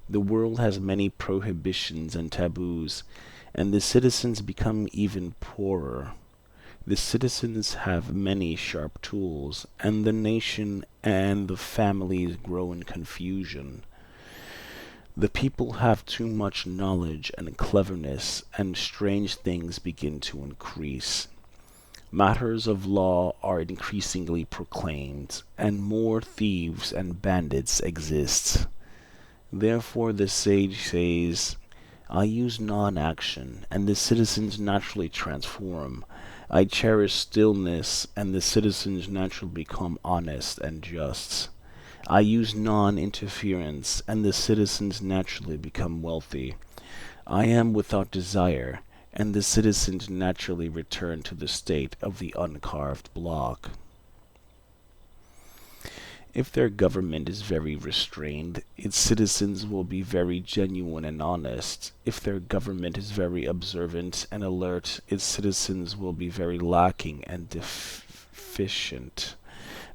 The world has many prohibitions and taboos, and the citizens become even poorer. The citizens have many sharp tools, and the nation and the families grow in confusion. The people have too much knowledge and cleverness, and strange things begin to increase. Matters of law are increasingly proclaimed, and more thieves and bandits exist. Therefore the sage says, I use non-action, and the citizens naturally transform. I cherish stillness, and the citizens naturally become honest and just. I use non-interference, and the citizens naturally become wealthy. I am without desire, and the citizens naturally return to the state of the uncarved block. If their government is very restrained, its citizens will be very genuine and honest. If their government is very observant and alert, its citizens will be very lacking and deficient.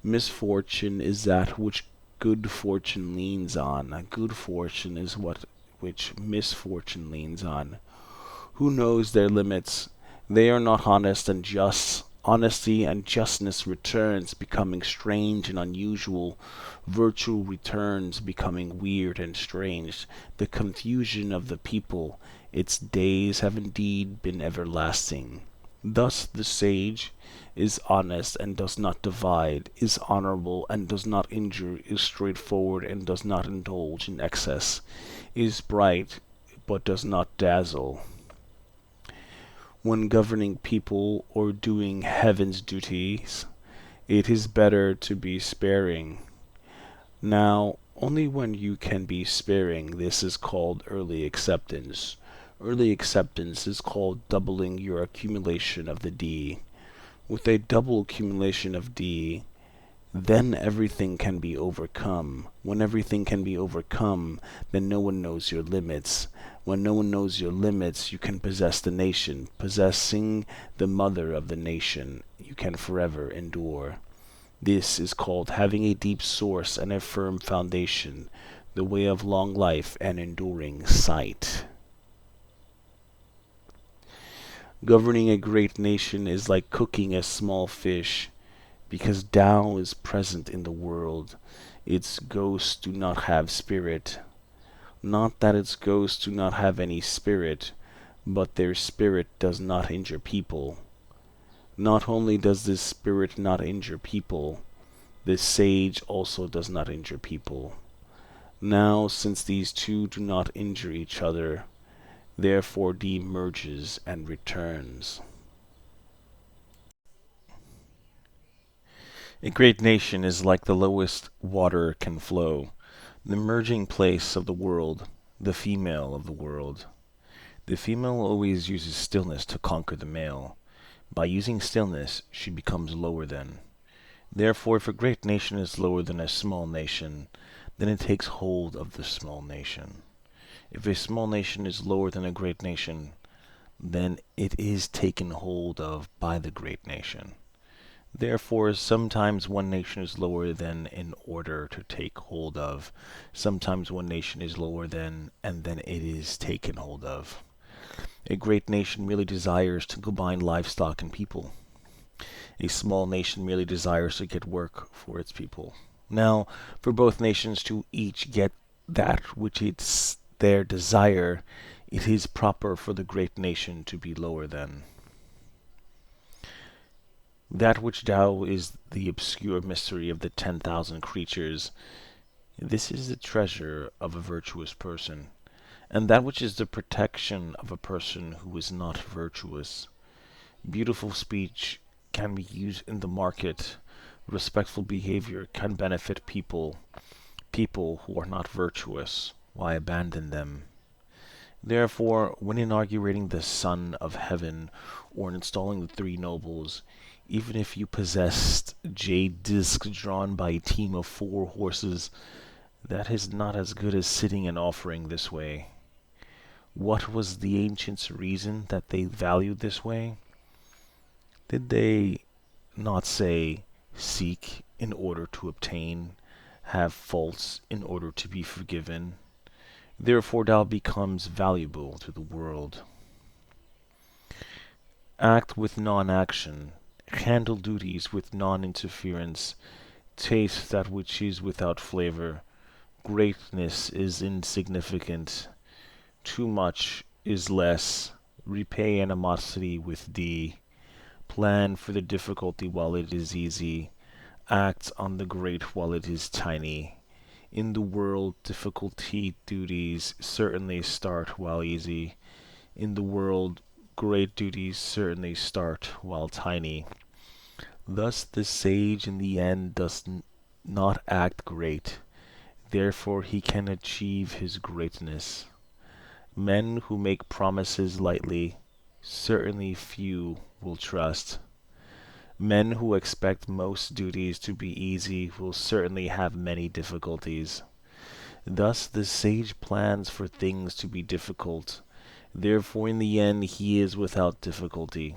Misfortune is that which good fortune leans on. Good fortune is what which misfortune leans on. Who knows their limits? They are not honest and just. Honesty and justness returns, becoming strange and unusual. Virtue returns, becoming weird and strange. The confusion of the people, its days have indeed been everlasting. Thus the sage is honest and does not divide, is honorable and does not injure, is straightforward and does not indulge in excess, is bright but does not dazzle. When governing people or doing heaven's duties, it is better to be sparing. Now, only when you can be sparing, this is called early acceptance. Early acceptance is called doubling your accumulation of the D. With a double accumulation of D, then everything can be overcome. When everything can be overcome, then no one knows your limits. When no one knows your limits, you can possess the nation. Possessing the mother of the nation, you can forever endure. This is called having a deep source and a firm foundation, the way of long life and enduring sight. Governing a great nation is like cooking a small fish, because Tao is present in the world. Its ghosts do not have spirit. Not that its ghosts do not have any spirit, but their spirit does not injure people. Not only does this spirit not injure people, this sage also does not injure people. Now, since these two do not injure each other, therefore D merges and returns. A great nation is like the lowest water can flow, the merging place of the world, the female of the world. The female always uses stillness to conquer the male. By using stillness, she becomes lower than. Therefore, if a great nation is lower than a small nation, then it takes hold of the small nation. If a small nation is lower than a great nation, then it is taken hold of by the great nation. Therefore, sometimes one nation is lower than in order to take hold of. Sometimes one nation is lower than, and then it is taken hold of. A great nation merely desires to combine livestock and people. A small nation merely desires to get work for its people. Now, for both nations to each get that which it's their desire, it is proper for the great nation to be lower than. That which Tao is the obscure mystery of the 10,000 creatures. This is the treasure of a virtuous person, and that which is the protection of a person who is not virtuous. Beautiful speech can be used in the market. Respectful behavior can benefit people. People who are not virtuous, why abandon them? Therefore, when inaugurating the Son of Heaven or installing the three nobles, even if you possessed jade discs drawn by a team of 4 horses, that is not as good as sitting and offering this way. What was the ancients' reason that they valued this way? Did they not say, seek in order to obtain, have faults in order to be forgiven? Therefore Tao becomes valuable to the world. Act with non-action. Handle duties with non-interference. Taste that which is without flavor. greatness is insignificant. Too much is less. Repay animosity with D. Plan for the difficulty while it is easy. Act on the great while it is tiny. In the world, difficulty duties certainly start while easy. In the world, great duties certainly start while tiny. Thus the sage in the end does not act great, therefore he can achieve his greatness. Men who make promises lightly, certainly few will trust. Men who expect most duties to be easy will certainly have many difficulties. Thus the sage plans for things to be difficult, therefore in the end he is without difficulty.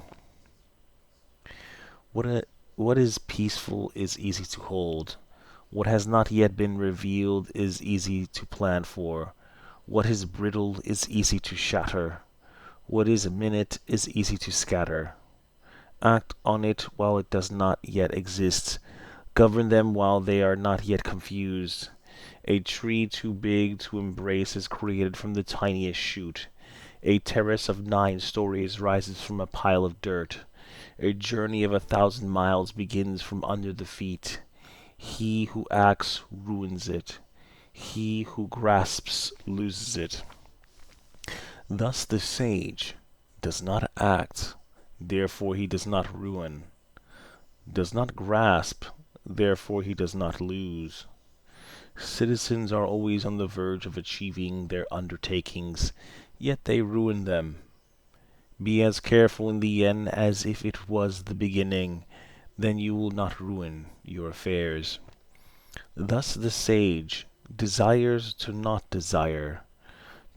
What, a, what is peaceful is easy to hold. What has not yet been revealed is easy to plan for. What is brittle is easy to shatter. What is a minute is easy to scatter. Act on it while it does not yet exist. Govern them while they are not yet confused. A tree too big to embrace is created from the tiniest shoot. A terrace of 9 stories rises from a pile of dirt. A journey of 1,000 miles begins from under the feet. He who acts ruins it. He who grasps loses it. Thus the sage does not act, therefore he does not ruin, does not grasp, therefore he does not lose. Citizens are always on the verge of achieving their undertakings, yet they ruin them. Be as careful in the end as if it was the beginning, then you will not ruin your affairs. Thus the sage desires to not desire,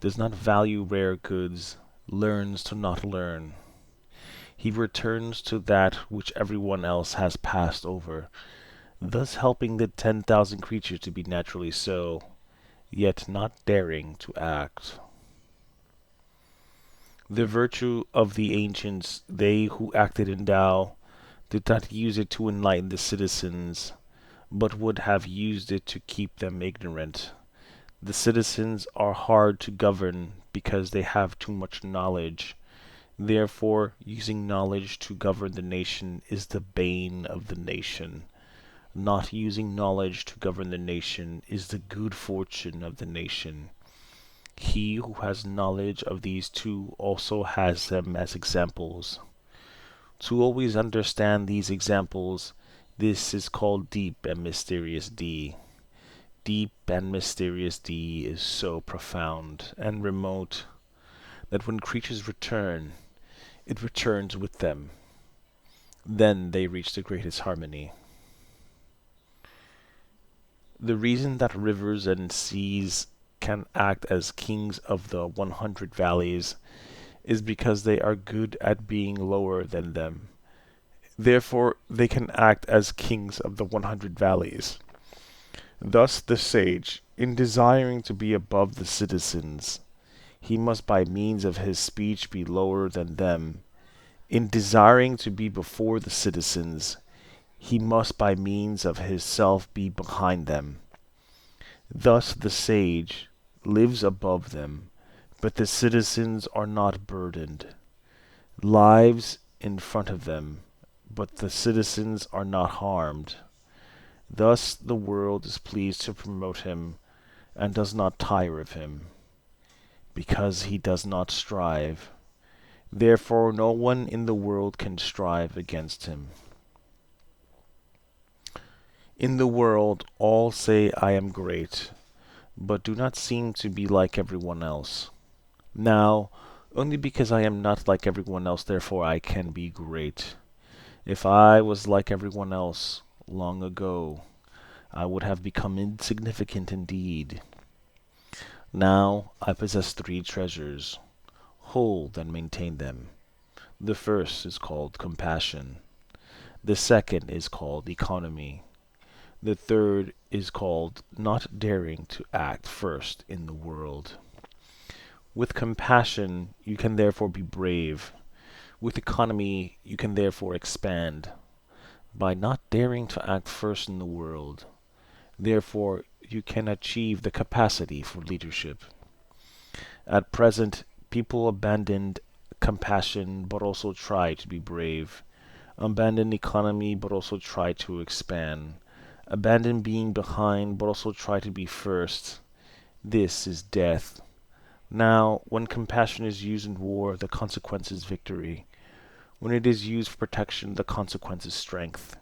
does not value rare goods, learns to not learn. He returns to that which everyone else has passed over, thus helping the 10,000 creatures to be naturally so, yet not daring to act. The virtue of the ancients, they who acted in Tao, did not use it to enlighten the citizens, but would have used it to keep them ignorant. The citizens are hard to govern because they have too much knowledge. Therefore, using knowledge to govern the nation is the bane of the nation. Not using knowledge to govern the nation is the good fortune of the nation. He who has knowledge of these two also has them as examples. To always understand these examples, this is called deep and mysterious D. Deep and mysterious D is so profound and remote that when creatures return, it returns with them. Then they reach the greatest harmony. The reason that rivers and seas can act as kings of the 100 valleys is because they are good at being lower than them. Therefore, they can act as kings of the 100 valleys. Thus, the sage, in desiring to be above the citizens, he must by means of his speech be lower than them. In desiring to be before the citizens, he must by means of his self be behind them. Thus the sage lives above them, but the citizens are not burdened. Lives in front of them, but the citizens are not harmed. Thus the world is pleased to promote him, and does not tire of him, because he does not strive. Therefore no one in the world can strive against him. In the world all say I am great, but do not seem to be like everyone else. Now, only because I am not like everyone else, therefore I can be great. If I was like everyone else, long ago, I would have become insignificant indeed. Now I possess 3 treasures. Hold and maintain them. The first is called compassion. The second is called economy. The third is called not daring to act first in the world. With compassion, you can therefore be brave. With economy, you can therefore expand. By not daring to act first in the world, therefore, you can achieve the capacity for leadership. At present, people abandoned compassion but also try to be brave, abandon economy but also try to expand, abandon being behind but also try to be first. This is death. Now, when compassion is used in war, the consequence is victory. When it is used for protection, the consequence is strength.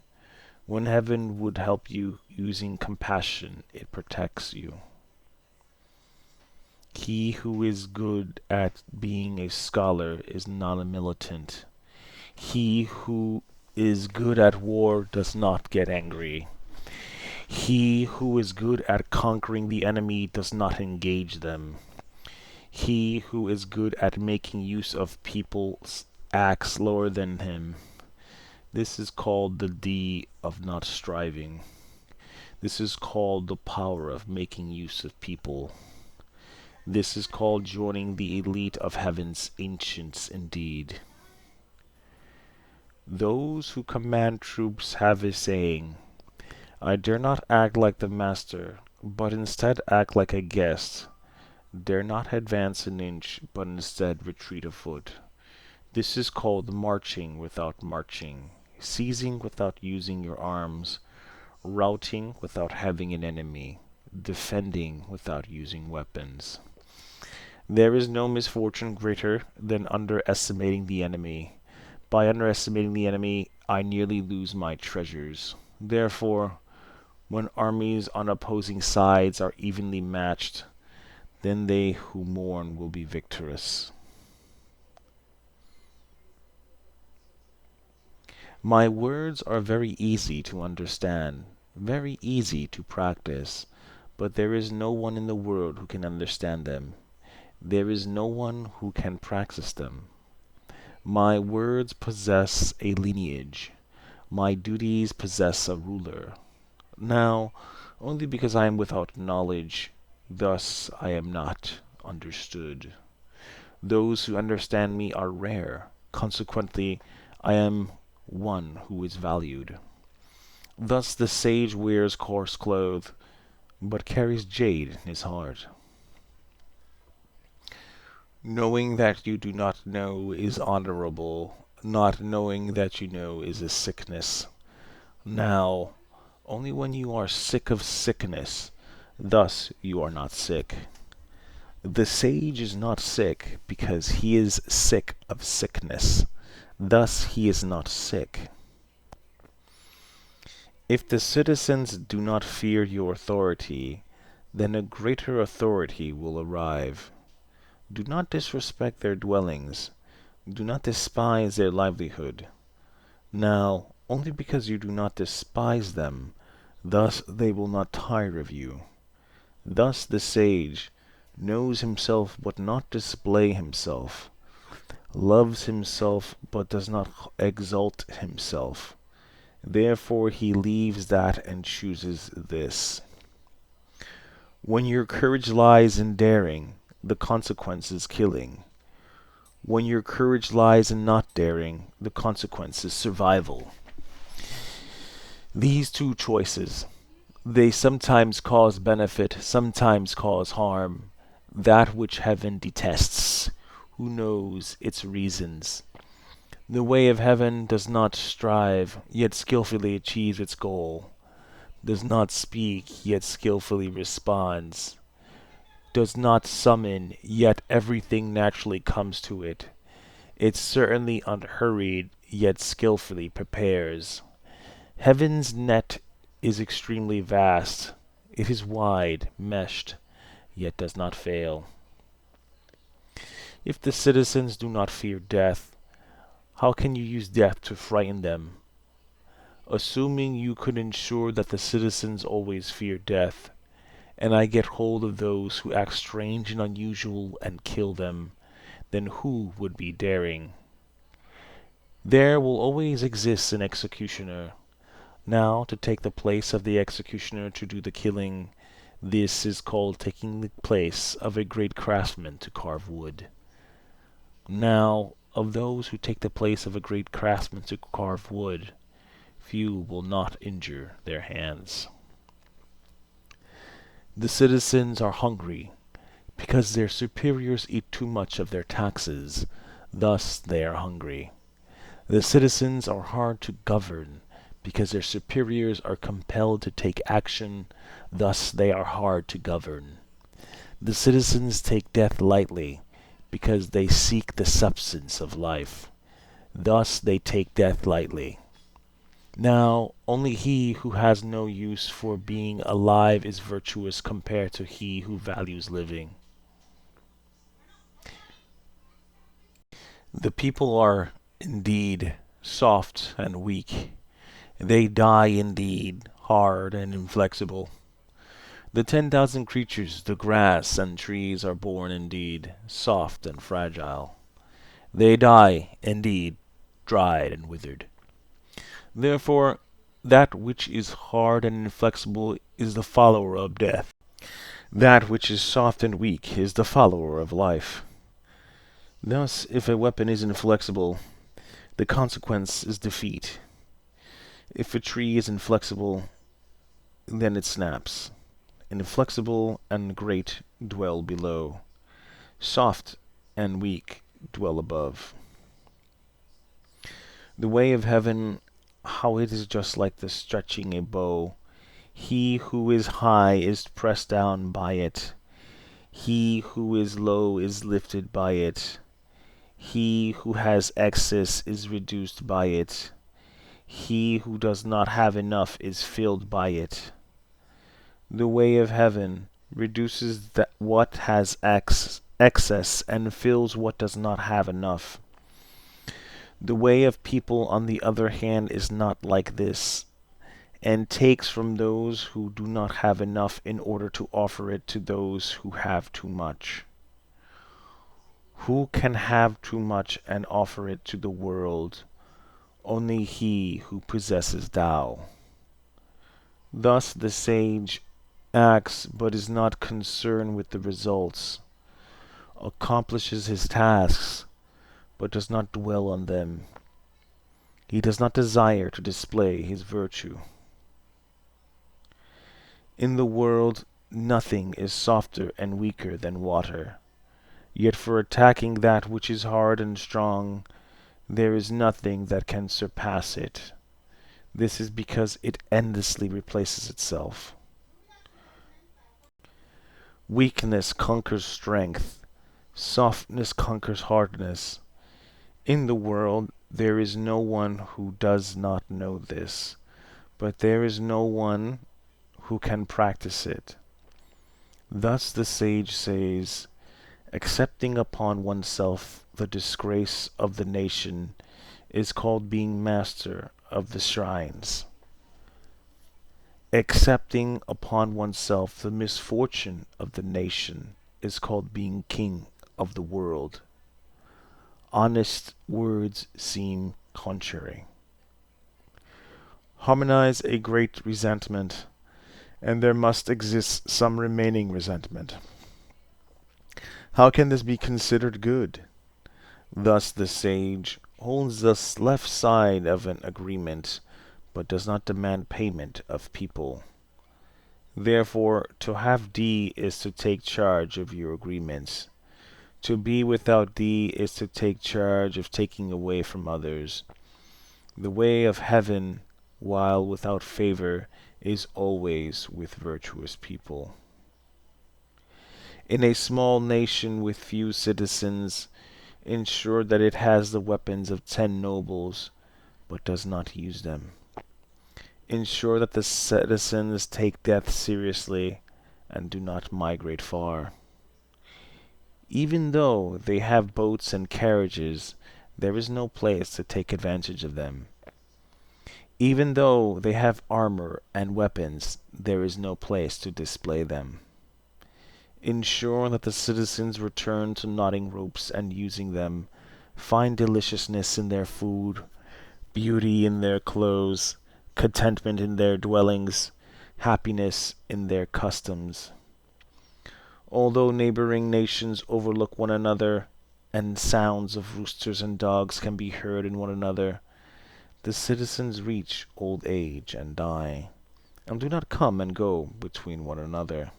When heaven would help you using compassion, it protects you. He who is good at being a scholar is not a militant. He who is good at war does not get angry. He who is good at conquering the enemy does not engage them. He who is good at making use of people acts lower than him. This is called the D of not striving. This is called the power of making use of people. This is called joining the elite of heaven's ancients indeed. Those who command troops have a saying, I dare not act like the master, but instead act like a guest. Dare not advance an inch, but instead retreat a foot. This is called marching without marching, seizing without using your arms, routing without having an enemy, defending without using weapons. There is no misfortune greater than underestimating the enemy. By underestimating the enemy, I nearly lose my treasures. Therefore, when armies on opposing sides are evenly matched, then they who mourn will be victorious. My words are very easy to understand, very easy to practice, but there is no one in the world who can understand them. There is no one who can practice them. My words possess a lineage. My duties possess a ruler. Now, only because I am without knowledge, thus I am not understood. Those who understand me are rare. Consequently, I am one who is valued. Thus the sage wears coarse clothes, but carries jade in his heart. Knowing that you do not know is honorable. Not knowing that you know is a sickness. Now, only when you are sick of sickness, thus you are not sick. The sage is not sick because he is sick of sickness. Thus he is not sick. If the citizens do not fear your authority, then a greater authority will arrive. Do not disrespect their dwellings. Do not despise their livelihood. Now, only because you do not despise them, thus they will not tire of you. Thus the sage knows himself but not display himself, loves himself but does not exalt himself. Therefore he leaves that and chooses this. When your courage lies in daring, the consequence is killing. When your courage lies in not daring, the consequence is survival. These two choices, they sometimes cause benefit, sometimes cause harm. That which heaven detests, who knows its reasons? The way of heaven does not strive, yet skillfully achieves its goal, does not speak, yet skillfully responds, does not summon, yet everything naturally comes to it. It's certainly unhurried, yet skillfully prepares. Heaven's net is extremely vast. It is wide, meshed, yet does not fail. If the citizens do not fear death, how can you use death to frighten them? Assuming you could ensure that the citizens always fear death, and I get hold of those who act strange and unusual and kill them, then who would be daring? There will always exist an executioner. Now, to take the place of the executioner to do the killing, this is called taking the place of a great craftsman to carve wood. Now, of those who take the place of a great craftsman to carve wood, few will not injure their hands. The citizens are hungry because their superiors eat too much of their taxes. Thus they are hungry. The citizens are hard to govern because their superiors are compelled to take action. Thus they are hard to govern. The citizens take death lightly because they seek the substance of life. Thus they take death lightly. Now, only he who has no use for being alive is virtuous compared to he who values living. The people are indeed soft and weak. They die indeed, hard and inflexible. The 10,000 creatures, the grass and trees are born indeed, soft and fragile. They die indeed, dried and withered. Therefore, that which is hard and inflexible is the follower of death. That which is soft and weak is the follower of life. Thus, if a weapon is inflexible, the consequence is defeat. If a tree is inflexible, then it snaps. Inflexible and great dwell below. Soft and weak dwell above. The way of heaven, how it is just like the stretching a bow. He who is high is pressed down by it. He who is low is lifted by it. He who has excess is reduced by it. He who does not have enough is filled by it. The way of heaven reduces what has excess and fills what does not have enough. The way of people, on the other hand, is not like this, and takes from those who do not have enough in order to offer it to those who have too much. Who can have too much and offer it to the world? Only he who possesses Tao. Thus the sage acts but is not concerned with the results, accomplishes his tasks but does not dwell on them. He does not desire to display his virtue. In the world, nothing is softer and weaker than water. Yet for attacking that which is hard and strong, there is nothing that can surpass it. This is because it endlessly replaces itself. Weakness conquers strength. Softness conquers hardness. In the world, there is no one who does not know this, but there is no one who can practice it. Thus the sage says, accepting upon oneself the disgrace of the nation is called being master of the shrines. Accepting upon oneself the misfortune of the nation is called being king of the world. Honest words seem contrary. Harmonize a great resentment, and there must exist some remaining resentment. How can this be considered good? Thus the sage holds the left side of an agreement, but does not demand payment of people. Therefore, to have D is to take charge of your agreements. To be without D is to take charge of taking away from others. The way of heaven, while without favor, is always with virtuous people. In a small nation with few citizens, ensure that it has the weapons of 10 nobles, but does not use them. Ensure that the citizens take death seriously and do not migrate far. Even though they have boats and carriages, there is no place to take advantage of them. Even though they have armor and weapons, there is no place to display them. Ensure that the citizens return to knotting ropes and using them, find deliciousness in their food, beauty in their clothes, contentment in their dwellings, happiness in their customs. Although neighboring nations overlook one another, and sounds of roosters and dogs can be heard in one another, the citizens reach old age and die, and do not come and go between one another.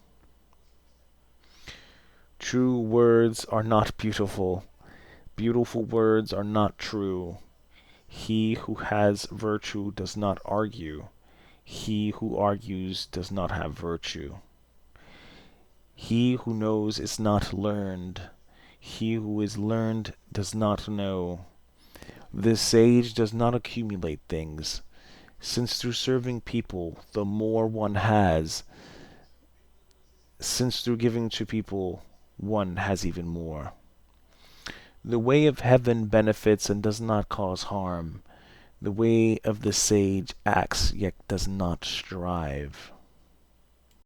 True words are not beautiful. Beautiful words are not true. He who has virtue does not argue. He who argues does not have virtue. He who knows is not learned. He who is learned does not know. The sage does not accumulate things, since through serving people, the more one has, since through giving to people, one has even more. The way of heaven benefits and does not cause harm. The way of the sage acts yet does not strive.